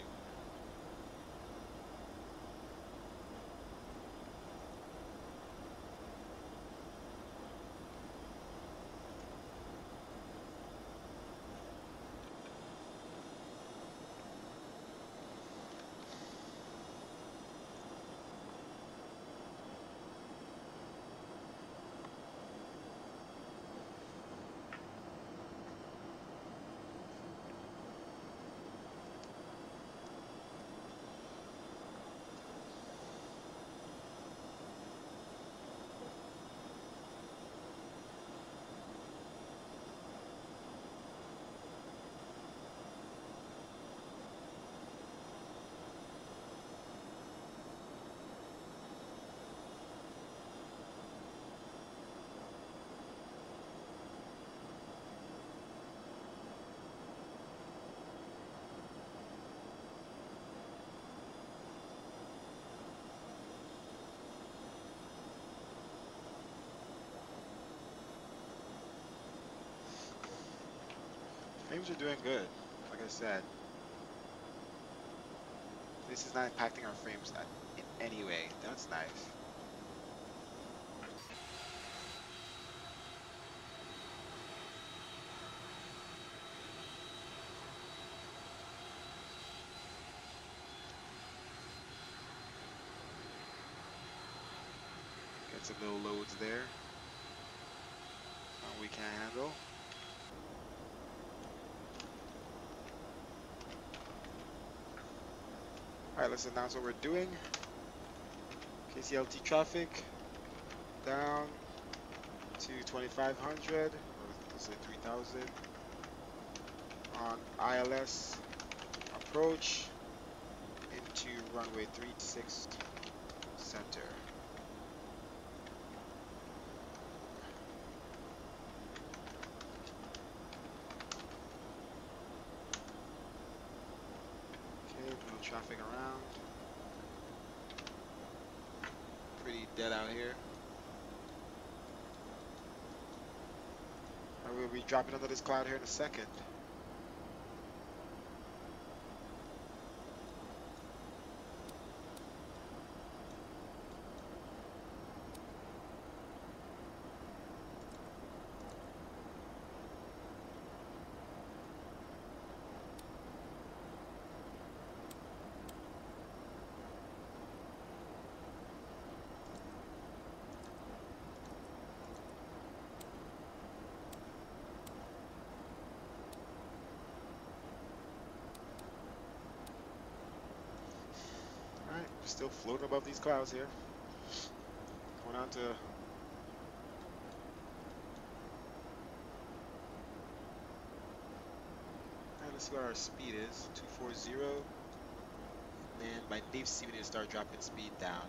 Frames are doing good, like I said. This is not impacting our frames in any way. That's nice. Get some little loads there. We can handle. Alright, let's announce what we're doing. KCLT traffic down to 2500, or let's say 3000 on ILS approach into runway 36 center. Okay, no traffic around. Pretty dead out here. I will be dropping under this cloud here in a second. Alright, still floating above these clouds here. Going on to alright, let's see what our speed is. 240. And by deep sea we need to start dropping speed down.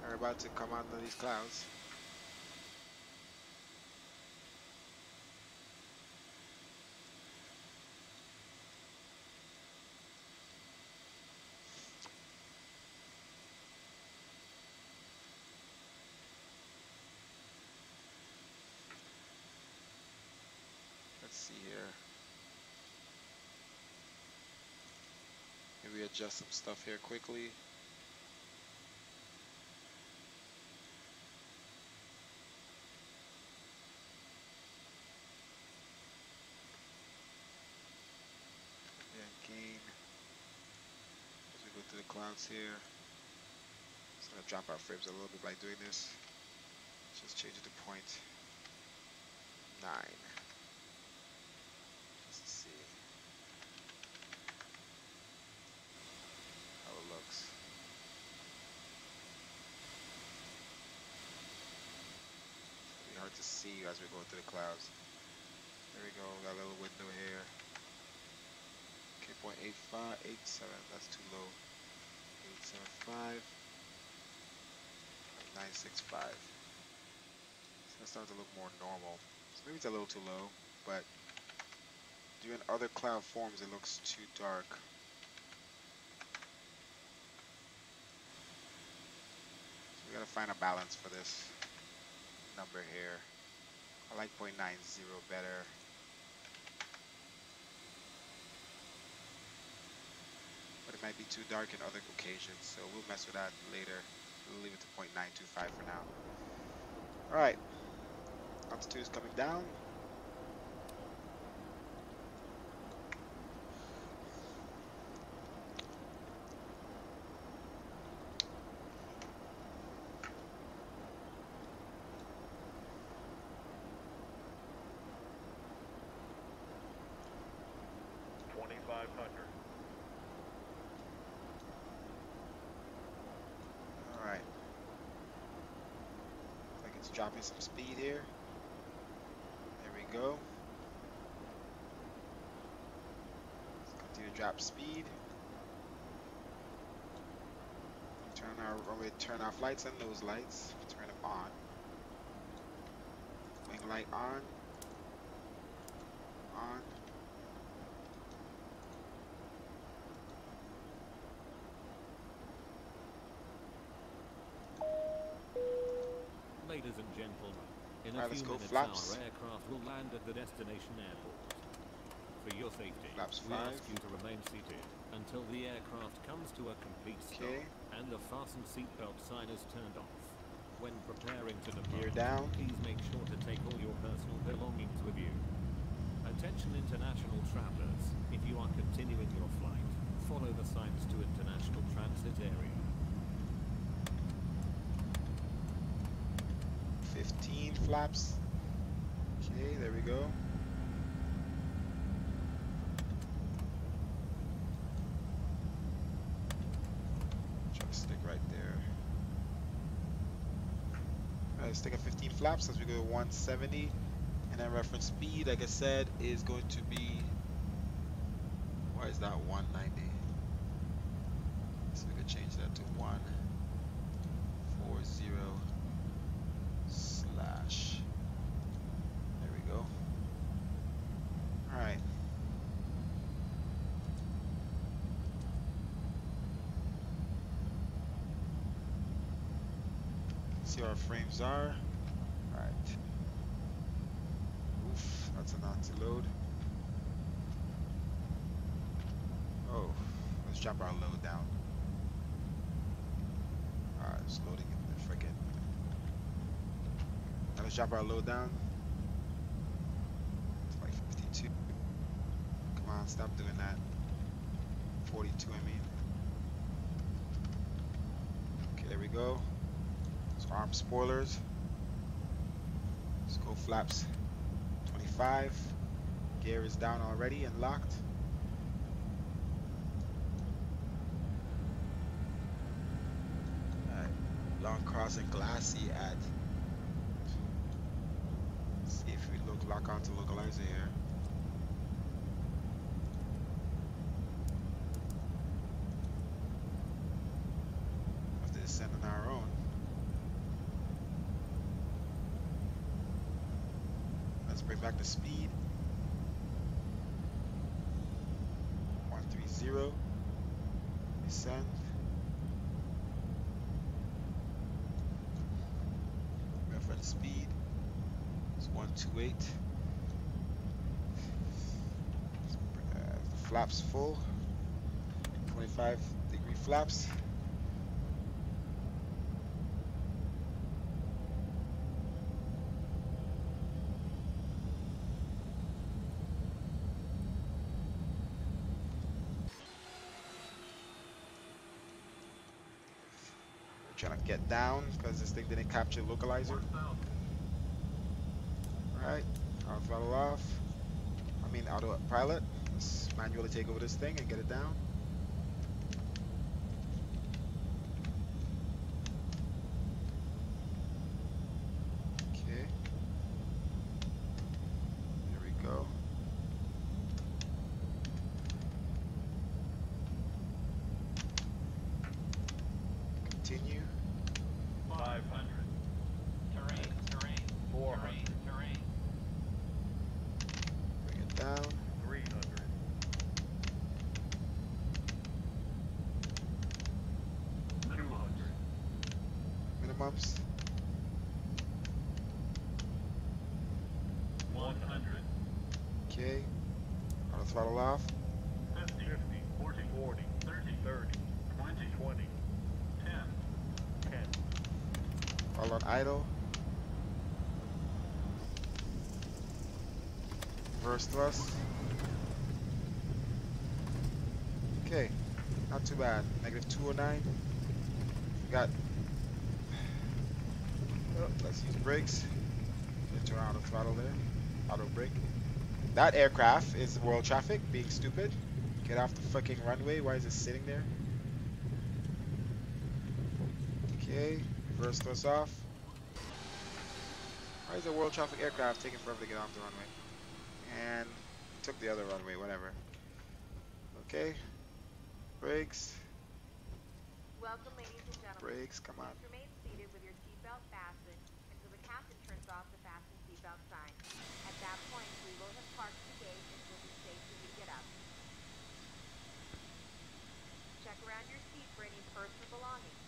We're about to come out of these clouds. Let's see here. Maybe adjust some stuff here quickly. Yeah, gain. As we go through the clouds here. Just gonna drop our frames a little bit by doing this. Just change it to 0.9. Just to see how it looks. It's gonna be hard to see as we go through the clouds. There we go, got a little window here. Okay, 0.85, 87, that's too low. 875, 965. So that's starting to look more normal. So maybe it's a little too low, but doing other cloud forms, it looks too dark. So we gotta find a balance for this number here. I like 0.90 better. But it might be too dark in other occasions, so we'll mess with that later. We'll leave it to 0.925 for now. Alright, altitude is coming down. Alright. Looks like it's dropping some speed here. There we go. Let's continue to drop speed. Turn our flights and nose lights. Turn them on. Wing light on. On. Ladies and gentlemen, in a Alright, let's few go minutes flaps. our aircraft will land at the destination airport. For your safety, Flaps we 5. ask you to remain seated until the aircraft comes to a complete stop and the fasten seatbelt sign is turned off. When preparing to Gear depart, down. please make sure to take all your personal belongings with you. Attention international travelers, if you are continuing your flight, follow the signs to international transit area. 15 flaps. Okay, there we go. Try to stick right there. let's take a 15 flaps as we go to 170, and then reference speed, like I said, is going to be, why is that 190? So we could change that to 140 slash. There we go. All right. See how our frames are. All right. Oof, that's a not to load. Oh, let's drop our load down. Alright, it's loading in the frickin'. Now let's drop our load down. It's like 52. Come on, stop doing that. 42, I mean. Okay, there we go. Let's arm spoilers. Let's go flaps 25. Gear is down already and locked. Alright, long crossing glassy at. Let's see if we lock onto localizer here. Have to descend on our own. Let's bring back the speed. 130. Descend. Reference speed is 128. The flaps full. 25-degree flaps. Trying to get down because this thing didn't capture localizer. Alright, auto throttle off. I mean autopilot. Let's manually take over this thing and get it down. Okay. There we go. Continue. 500. Terrain. 400. Terrain. Bring it down. 300. Minimums. 100. Okay. Auto throttle off. 50. 40. 30. 20. 10. All on idle. Reverse thrust. Okay, not too bad. Negative 209. We got. Oh, let's use brakes. Turn on the throttle there. Auto brake. That aircraft is world traffic being stupid. Get off the fucking runway. Why is it sitting there? Okay, reverse thrust off. Why is the world traffic aircraft taking forever to get off the runway? And took the other runway, whatever. Okay, brakes. Welcome, ladies and gentlemen. Brakes, come on. Please remain seated with your seatbelt fastened until the captain turns off the fasten seatbelt sign. At that point, we will have parked the gate and it will be safe for you to get up. Check around your seat for any personal belongings.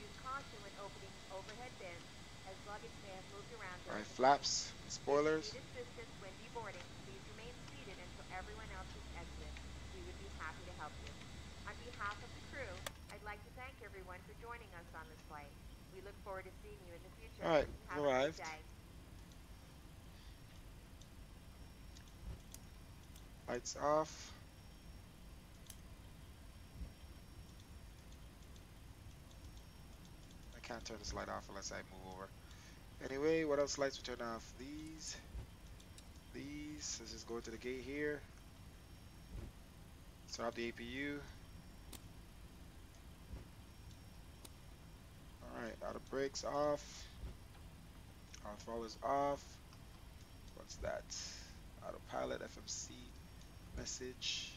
Use caution when opening overhead bins, as luggage may have moved around. Alright, flaps, spoilers. If you need assistance when deboarding, please remain seated until everyone else has exited. We would be happy to help you. On behalf of the crew, I'd like to thank everyone for joining us on this flight. We look forward to seeing you in the future. Alright, Have arrived. a good day. Lights off. I can't turn this light off unless I move over. Anyway, what else lights we turn off? These. Let's just go to the gate here. Start up the APU. Alright, auto brakes off. Throttle is off. What's that? Autopilot, FMC, message,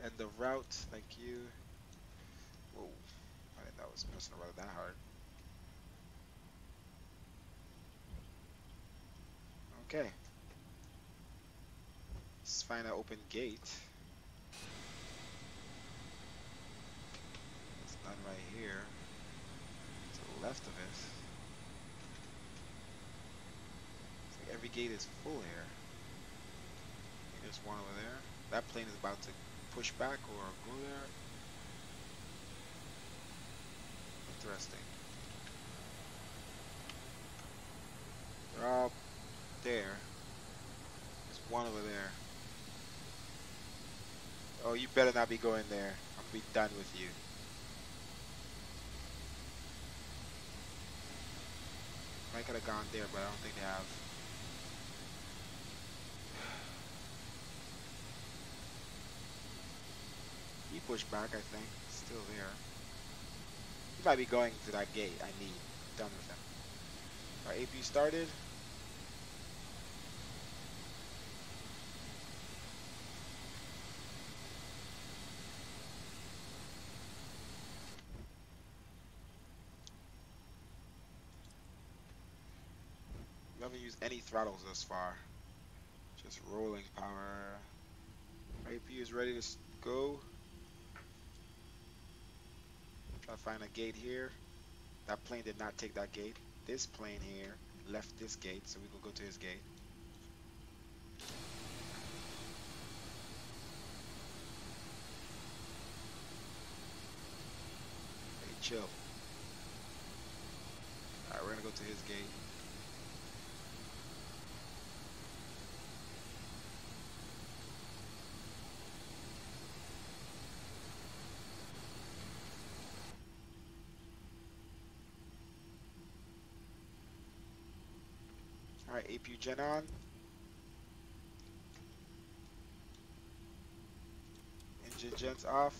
end of route. Thank you. Whoa, I didn't know I was messing around that hard. Okay. Let's find an open gate. It's none right here. To the left of it. It's like every gate is full here. There's one over there. That plane is about to push back or go there. Interesting. They're all there. There's one over there. Oh, you better not be going there. I'm gonna be done with you. I could have gone there, but I don't think they have. He pushed back, I think. Still there. He might be going to that gate. I need. Done with him. Alright, AP started. We haven't used any throttles thus far. Just rolling power. AP is ready to go. Try to find a gate here. That plane did not take that gate. This plane here left this gate, so we will go to his gate. Hey, chill. Alright, we're gonna go to his gate. Alright, APU gen on. Engine gens off.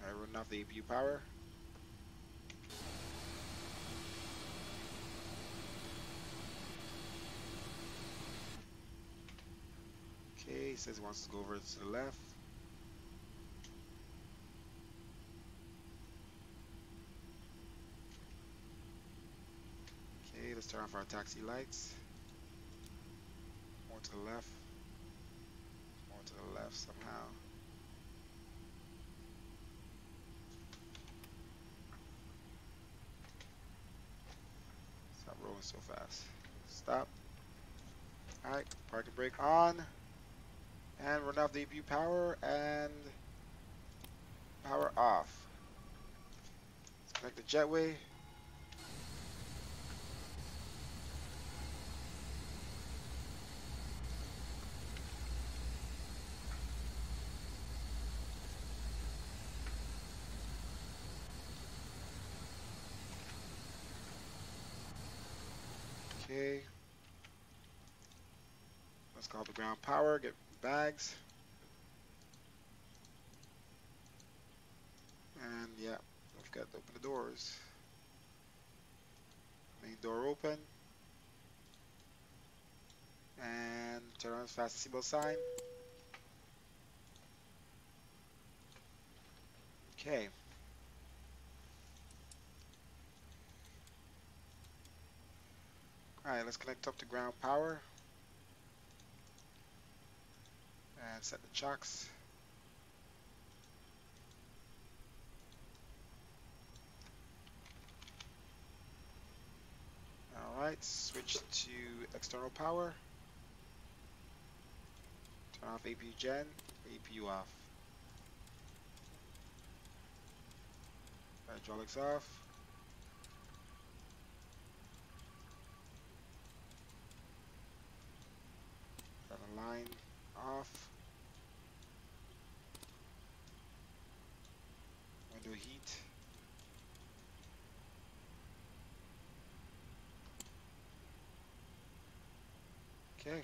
Alright, running off the APU power. Okay, he says he wants to go over to the left. Okay, let's turn off our taxi lights. More to the left. More to the left somehow. Stop rolling so fast. Stop. Alright, parking brake on. And run off the APU power and power off. Let's connect the jetway. Okay. Let's call the ground power, get bags. And yeah, don't forget to open the doors. Main door open. And turn on the fastest seatbelt sign. Okay. Alright, let's connect up to ground power. And set the chocks. Alright, switch to external power. Turn off APU gen, APU off. Hydraulics off. Driver line off. Window heat. Okay.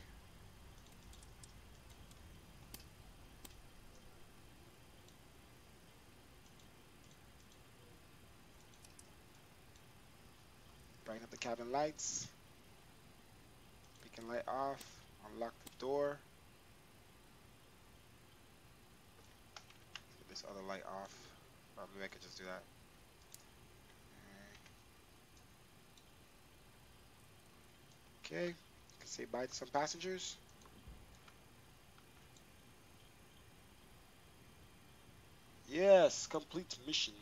Brighten up the cabin lights. Beacon light off. Unlock the door. Get this other light off. Probably I could just do that. Okay. Can say bye to some passengers. Yes, complete mission.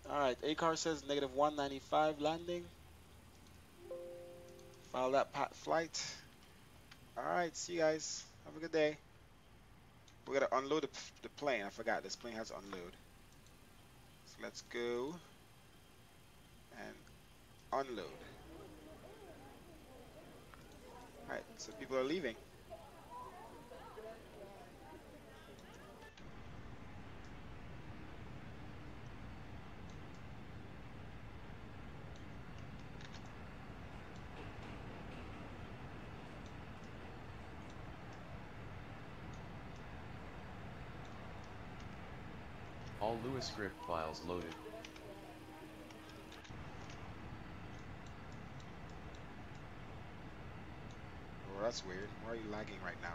Alright, ACAR says -195 landing. File that flight. Alright, see you guys. Have a good day. We gotta unload the plane. I forgot this plane has to unload. So let's go and unload. Alright, so people are leaving. All Lewis script files loaded. Oh, that's weird. Why are you lagging right now?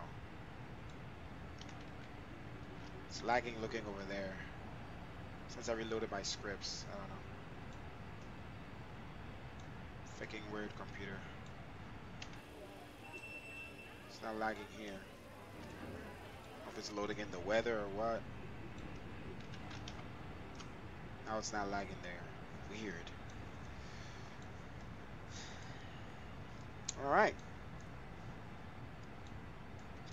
It's lagging looking over there. Since I reloaded my scripts, I don't know. Freaking weird computer. It's not lagging here. I don't know if it's loading in the weather or what. Now it's not lagging there. Weird. Alright.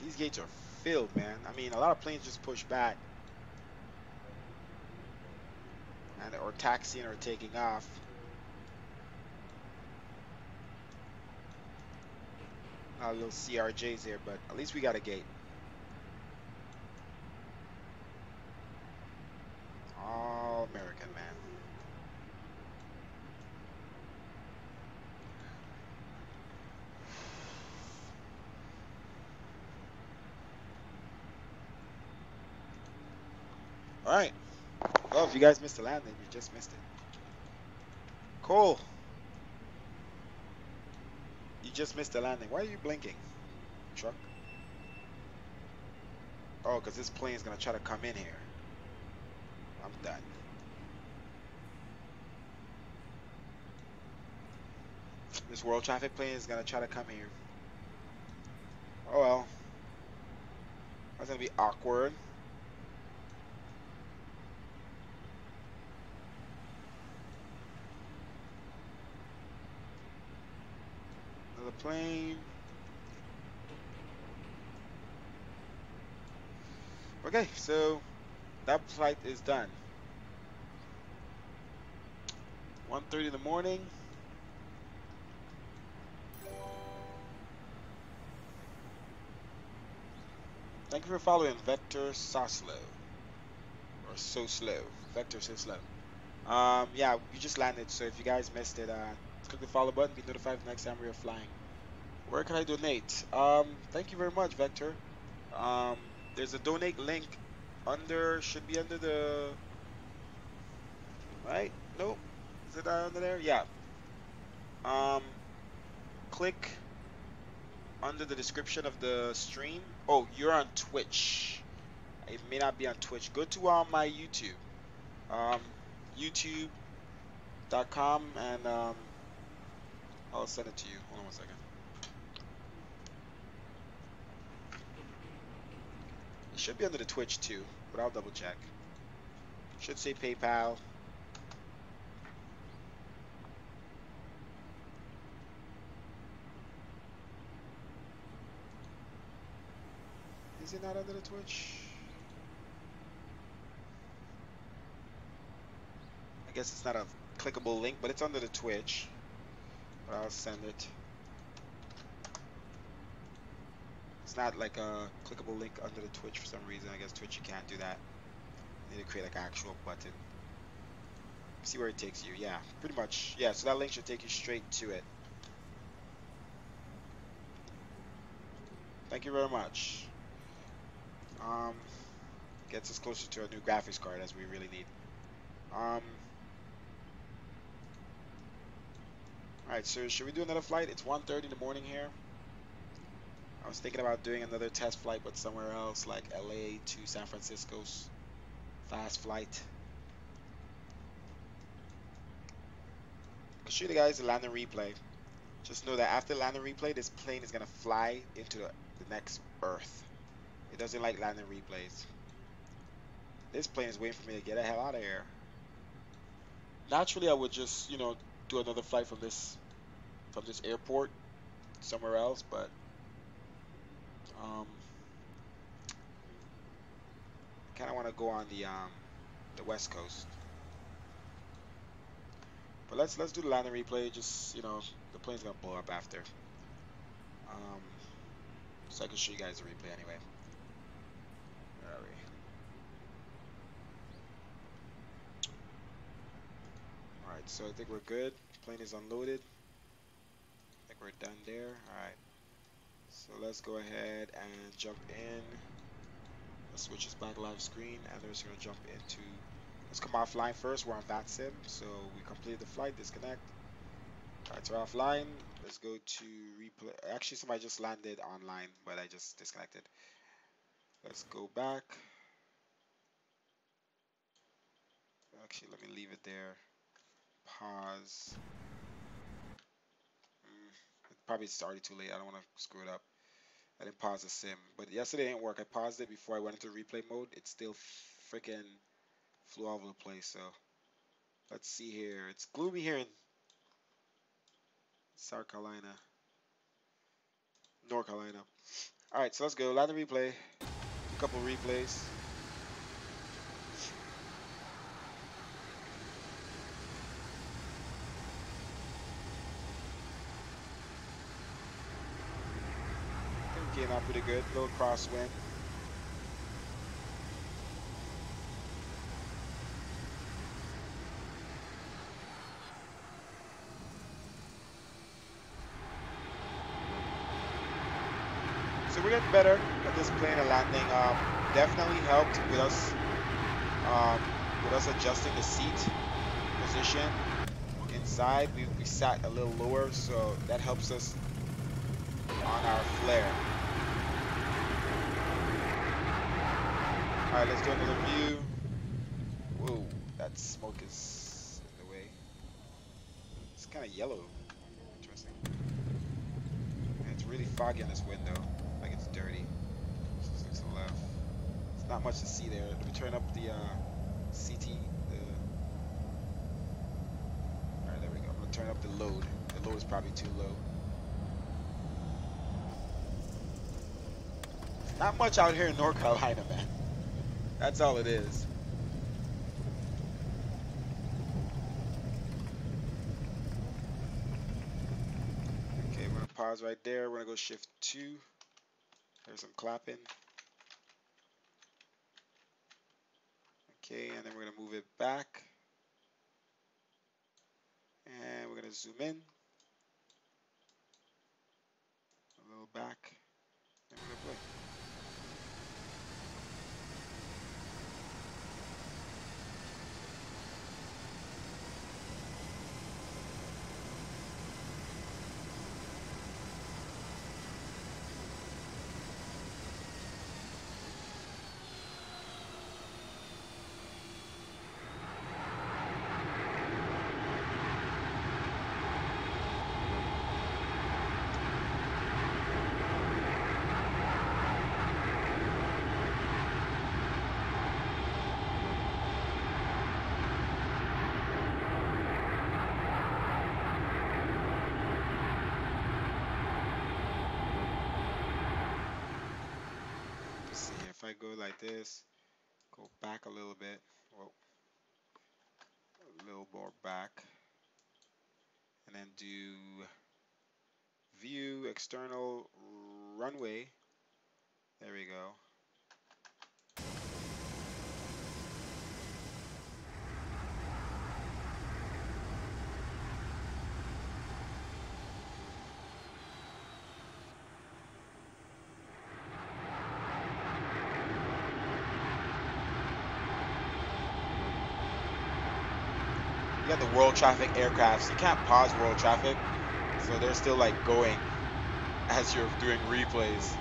These gates are filled, man. I mean, a lot of planes just push back. And or taxiing or taking off. A little CRJs there, but at least we got a gate. All American, man. Alright. Well, if you guys missed the landing, you just missed it. Cool. You just missed the landing. Why are you blinking, truck? Oh, because this plane is going to try to come in here. I'm done. This world traffic plane is going to try to come here. Oh well. That's going to be awkward. Another plane. Okay, so that flight is done. 1:30 in the morning. Thank you for following Vector Soslow. Or So Slow. Vector So Slow. Yeah, we just landed, so if you guys missed it, click the follow button, be notified next time we are flying. Where can I donate? Thank you very much, Vector. There's a donate link under, should be under the, right? Nope. Is it under there? Yeah. Click under the description of the stream. Oh, you're on Twitch. It may not be on Twitch. Go to my YouTube. YouTube.com and I'll send it to you. Hold on one second. It should be under the Twitch too, but I'll double check. Should say PayPal. Is it not under the Twitch? I guess it's not a clickable link, but it's under the Twitch. But I'll send it. It's not like a clickable link under the Twitch for some reason. I guess Twitch you can't do that. You need to create like an actual button. See where it takes you. Yeah, pretty much. Yeah, so that link should take you straight to it. Thank you very much. Gets us closer to a new graphics card as we really need. Alright, so should we do another flight? It's 1:30 in the morning here. I was thinking about doing another test flight, but somewhere else, like LA to San Francisco's fast flight. I'll show you guys the landing replay. Just know that after landing replay, this plane is gonna fly into the next Earth. It doesn't like landing replays. This plane is waiting for me to get the hell out of here. Naturally, I would just, do another flight from this airport somewhere else, but kind of want to go on the West Coast. But let's do the landing replay. Just the plane's gonna blow up after. So I can show you guys the replay anyway. Where are we? All right, so I think we're good. Plane is unloaded. I think we're done there. All right. So let's go ahead and jump in. Let's switch this back live screen, and we're just gonna jump into. Let's come offline first. We're on VATSIM, so we completed the flight. Disconnect. Alright, so we're offline. Let's go to replay. Actually, somebody just landed online, but I just disconnected. Let's go back. Actually, let me leave it there. Pause. Probably it's already too late. I don't want to screw it up. I didn't pause the sim, but yesterday it didn't work. I paused it before I went into replay mode. It still freaking flew all over the place. So let's see here. It's gloomy here in South Carolina, North Carolina. All right, so let's go. Landing replay. A couple replays. Came out pretty good. Little crosswind. So we're getting better at this plane and landing. Definitely helped with us adjusting the seat position inside. We sat a little lower, so that helps us on our flare. Alright, let's do another view. Whoa, that smoke is in the way. It's kind of yellow. Interesting. And it's really foggy on this window. Like it's dirty. Just looks to the left. There's not much to see there. Let me turn up the CT. Alright, there we go. I'm going to turn up the load. The load is probably too low. Not much out here in North Carolina, man. That's all it is. Okay, we're gonna pause right there. We're gonna go shift 2. There's some clapping. Okay, and then we're gonna move it back. And we're gonna zoom in. A little back. And we're gonna play. If I go like this, go back a little bit, well, a little more back, and then do view external runway. There we go. you got the world traffic aircrafts. You can't pause world traffic, so they're still like going as you're doing replays.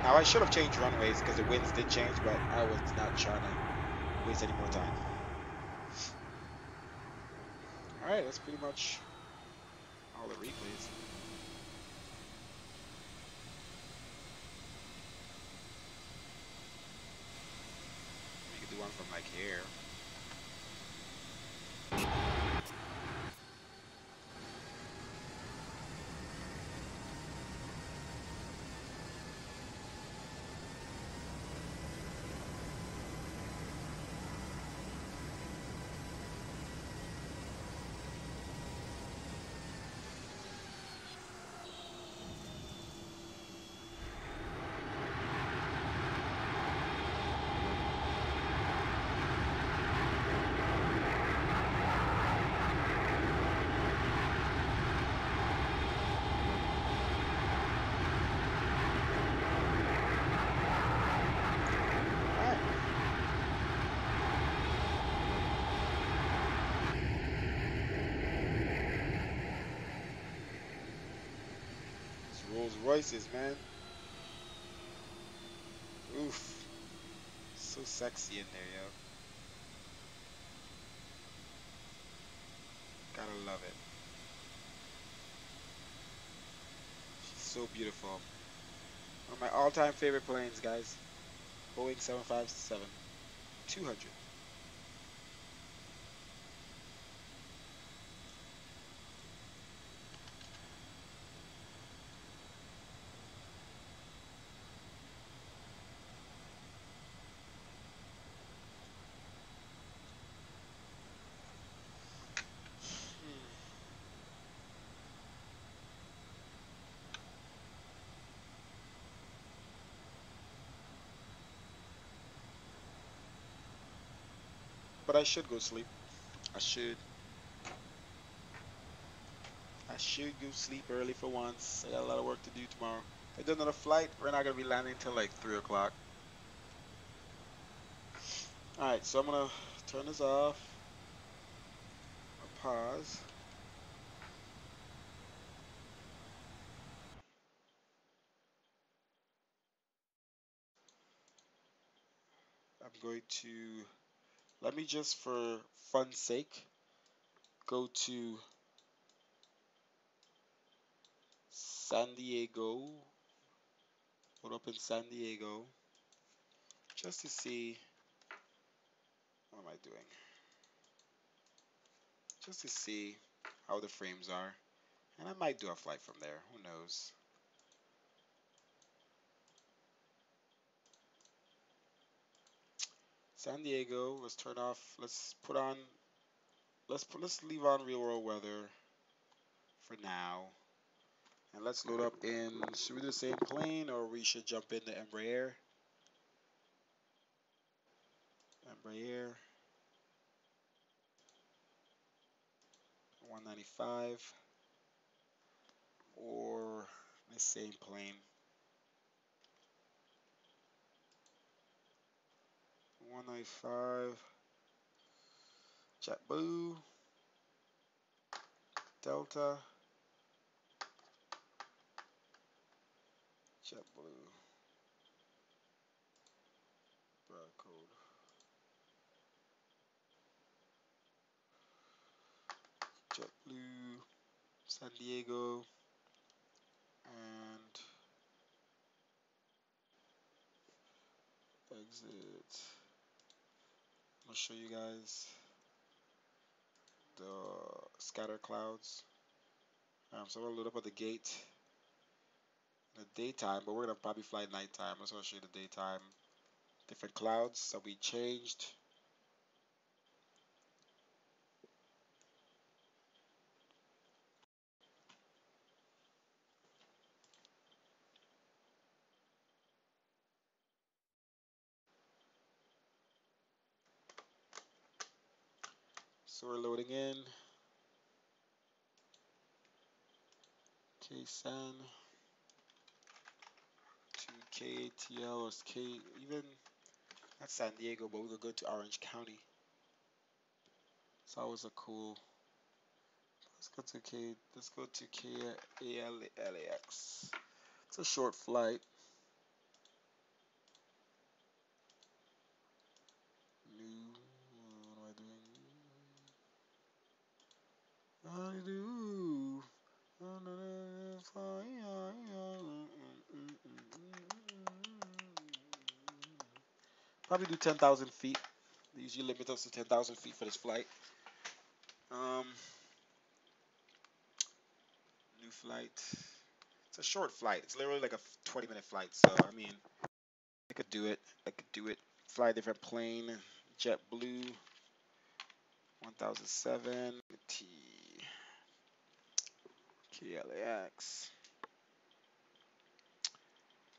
Now I should have changed runways because the winds did change, but I was not trying to waste any more time. All right, that's pretty much all the replays. You could do one from like here. Rolls Royces, man. Oof. So sexy in there, yo. Gotta love it. She's so beautiful. One of my all-time favorite planes, guys. Boeing 757. 200. But I should go sleep. I should. I should go sleep early for once. I got a lot of work to do tomorrow. If I do another flight, we're not gonna be landing until like 3 o'clock. Alright, so I'm gonna turn this off. I'll pause. I'm going to, let me just for fun's sake, go to San Diego. Put up in San Diego. Just to see, what am I doing? Just to see how the frames are. And I might do a flight from there, who knows. San Diego, let's turn off, let's put on, let's leave on real world weather for now. And let's load up in, should we do the same plane or we should jump into EMBRAER? EMBRAER 195 or the same plane. 195 JetBlue Delta JetBlue barcode JetBlue San Diego and exit. I'm gonna show you guys the scatter clouds. So I'm gonna load up at the gate in the daytime, but we're gonna probably fly nighttime. Let's show you the daytime. Different clouds that we changed. So we're loading in. KSAN to KATL or K even. That's San Diego, but we could go to Orange County. It's always a cool. Let's go to KALAX. It's a short flight. What am I doing? Probably do 10,000 feet. They usually limit us to 10,000 feet for this flight. New flight. It's a short flight. It's literally like a 20-minute flight. So I mean, I could do it. I could do it. Fly a different plane. JetBlue 1007 T KLAX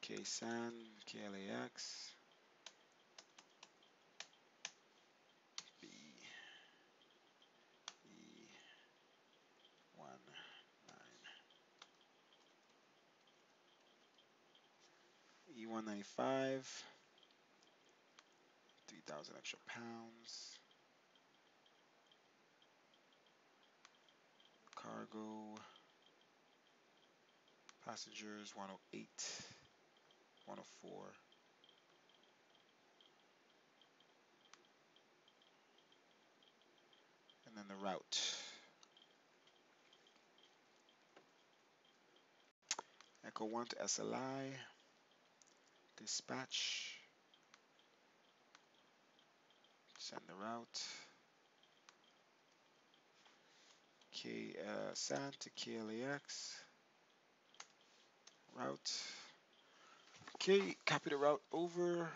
KSAN KLAX B E195 3,000 extra pounds. Cargo passengers 108 104. And then the route. Echo 1 to SLI. Dispatch. Send the route. SAN to KLAX. Route. Okay, copy the route over.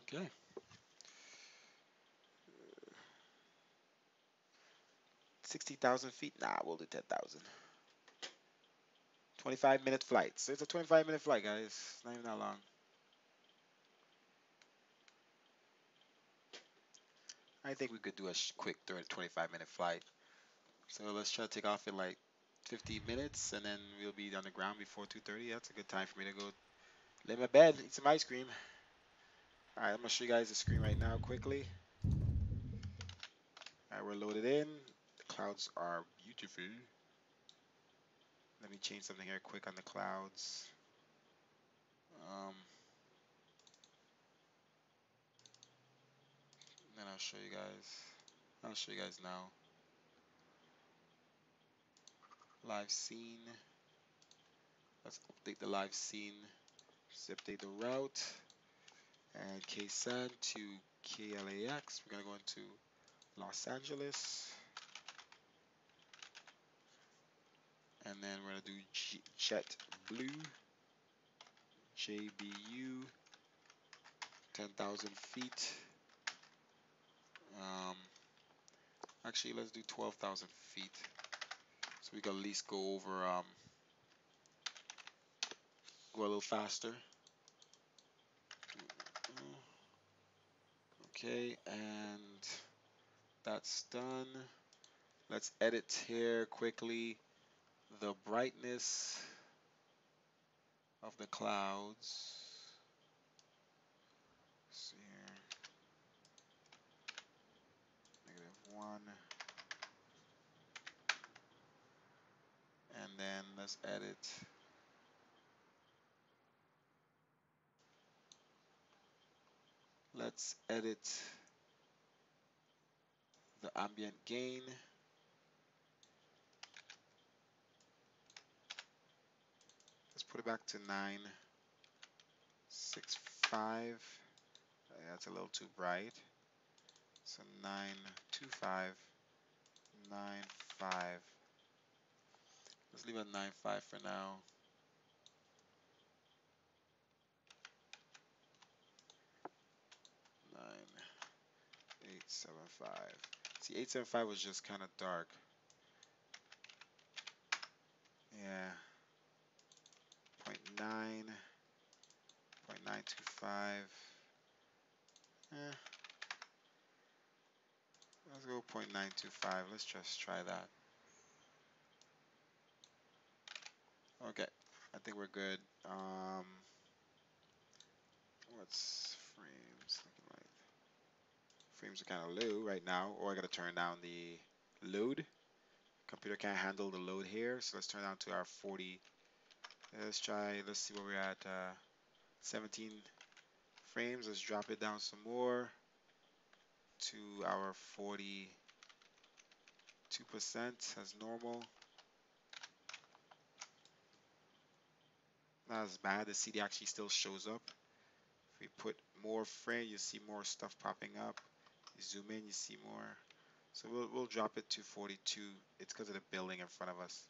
Okay. 60,000 feet? Nah, we'll do 10,000. 25-minute flight. So it's a 25-minute flight, guys. It's not even that long. I think we could do a quick 25-minute flight. So let's try to take off in like 50 minutes, and then we'll be on the ground before 2:30. That's a good time for me to go lay in my bed, eat some ice cream. All right, I'm gonna show you guys the screen right now quickly. All right, we're loaded in. The clouds are beautiful. Let me change something here quick on the clouds. Then I'll show you guys. I'll show you guys now. Live scene. Let's update the live scene. Let's update the route. And KSAN to KLAX. We're gonna go into Los Angeles. And then we're gonna do JetBlue. JBU. 10,000 feet. Actually, let's do 12,000 feet. So we can at least go over, go a little faster. Okay, and that's done. Let's edit here quickly the brightness of the clouds. Let's see here. -1. And then let's edit the ambient gain. Let's put it back to 965. That's a little too bright. So 925, 95. Let's leave it at 95 for now. 9875. See, 875 was just kind of dark. Yeah. 0.9, 0.925. Let's go 0.925. Let's just try that. Okay, I think we're good. What's frames looking like? Frames are kind of low right now, or I gotta turn down the load. Computer can't handle the load here, so let's turn down to our 40. Let's see where we're at. 17 frames. Let's drop it down some more to our 42% as normal. Not as bad. The CD actually still shows up. If we put more frame, you see more stuff popping up. You zoom in, you see more. So we'll drop it to 42. It's because of the building in front of us.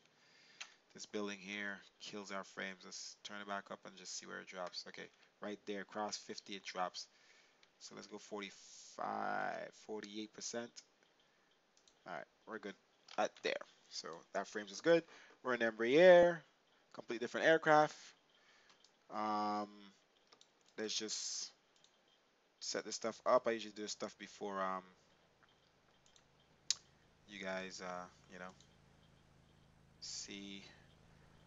This building here kills our frames. Let's turn it back up and just see where it drops. Okay, right there, across 50 it drops. So let's go 45, 48%. All right, we're good at there. So that frames is good. We're in Embraer, complete different aircraft. Let's just set this stuff up. I usually do this stuff before you guys you know, see.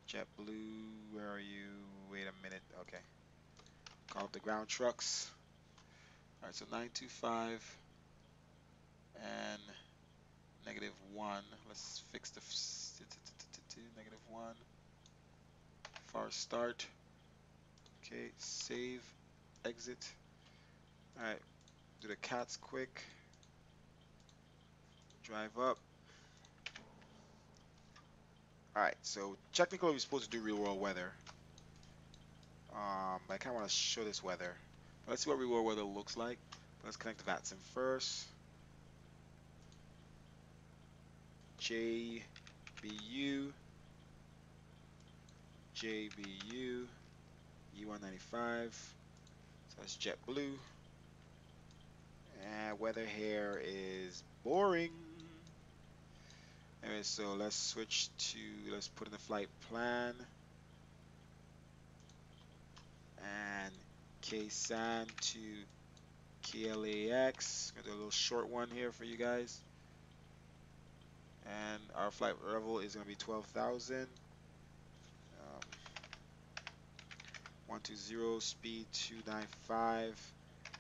JetBlue, where are you? Wait a minute. Okay. Call up the ground trucks. All right, so 925 and -1. Let's fix the -1. Far start. Okay, save, exit. All right, do the cats quick. Drive up. All right, so technically we're supposed to do real world weather. I kind of want to show this weather. But let's see what real world weather looks like. Let's connect the VATSIM first. JBU, E195. So that's JetBlue. And weather here is boring. Anyway, so let's put in the flight plan. And KSAN to KLAX. Gonna do a little short one here for you guys. And our flight level is gonna be 12,000. 120, speed 295,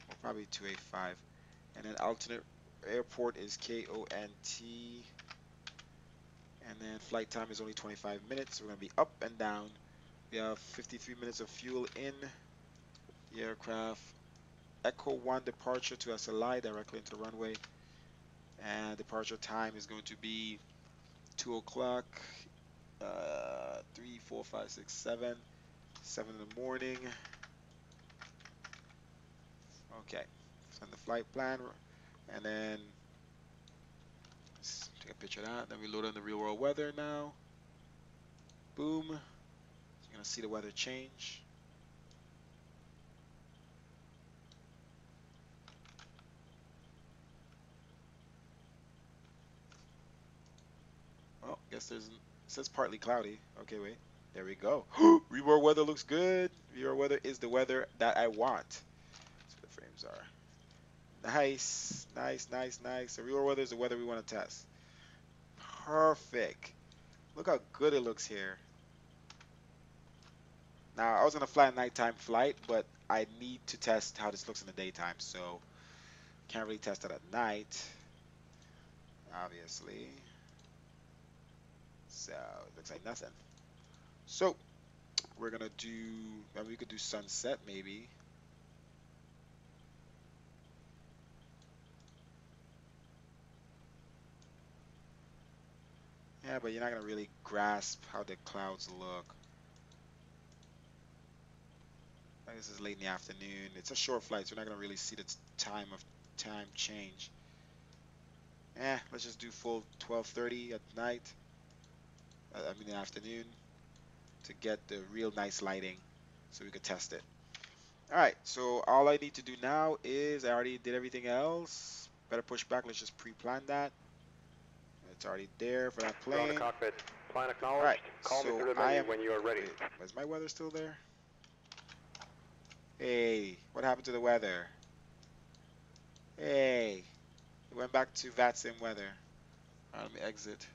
or probably 285. And then alternate airport is KONT. And then flight time is only 25 minutes. So we're gonna be up and down. We have 53 minutes of fuel in the aircraft. Echo 1 departure to SLI directly into the runway. And departure time is going to be 2 o'clock, 3, 4, 5, 6, 7 in the morning. Okay, send the flight plan, and then let's take a picture of that. Then we load in the real world weather now. Boom. So you're gonna see the weather change. Oh, guess it says partly cloudy. Okay, wait. There we go. Real world weather looks good. Real world weather is the weather that I want. That's what the frames are. Nice, nice, nice, nice. The real world weather is the weather we want to test. Perfect. Look how good it looks here. Now, I was going to fly a nighttime flight, but I need to test how this looks in the daytime, so can't really test it at night, obviously. So, it looks like nothing. So, we're going to do, maybe we could do sunset, maybe. Yeah, but you're not going to really grasp how the clouds look. This is late in the afternoon. It's a short flight, so we're not going to really see the time change. Let's just do full 12:30 at night. I mean, in the afternoon, to get the real nice lighting, so we could test it. All right. So all I need to do now is I already did everything else. Better push back. Let's just pre-plan that. It's already there for that plane. Ground to cockpit. Plan acknowledged. All right. Call me So through the I menu am. when you are ready. Wait, is my weather still there? Hey, what happened to the weather? Hey, It went back to VATSIM weather. All right, let me exit.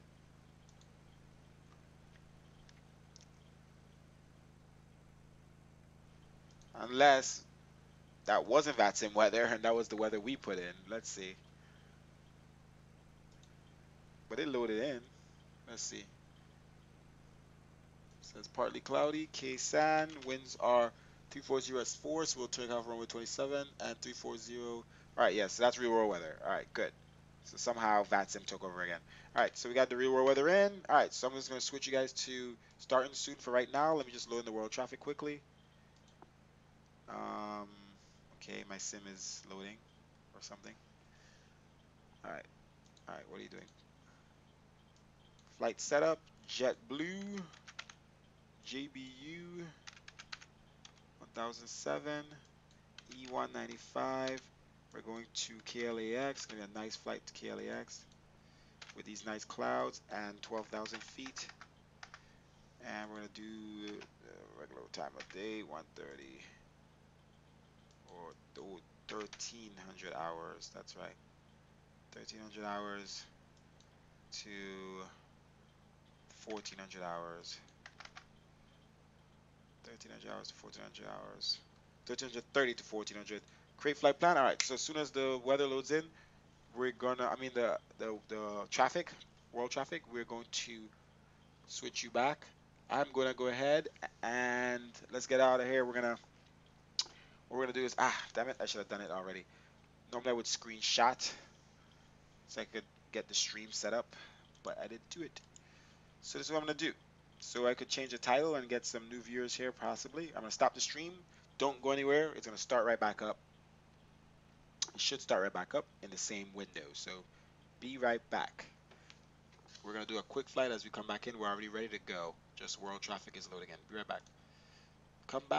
Unless that wasn't VATSIM weather and that was the weather we put in. Let's see. But it loaded in. Let's see. Says partly cloudy, K-SAN, winds are 340 S4, so we'll take off runway 27 and 340. All right, yes, so that's real world weather. All right, good. So somehow VATSIM took over again. All right, so we got the real world weather in. All right, so I'm just going to switch you guys to starting soon for right now. Let me just load in the world traffic quickly. Um, okay, my sim is loading or something. All right, what are you doing? Flight setup, JetBlue, JBU, 1007. E195. We're going to KLAX. Gonna be a nice flight to KLAX with these nice clouds and 12,000 feet. And we're gonna do regular time of day, 1:30 or 1300 hours. That's right, 1300 hours to 1400 hours. 1300 hours to 1400 hours. 1330 to 1400. Create flight plan. All right. So as soon as the weather loads in, we're gonna, I mean the traffic, world traffic, we're going to switch you back. I'm gonna go ahead and let's get out of here. What we're gonna do is, damn it, I should have done it already. Normally I would screenshot so I could get the stream set up, but I didn't do it. So this is what I'm gonna do. So I could change the title and get some new viewers here possibly. I'm gonna stop the stream. Don't go anywhere. It's gonna start right back up. It should start right back up in the same window. So be right back. We're going to do a quick flight as we come back in. We're already ready to go. Just world traffic is loading in. Be right back. Come back.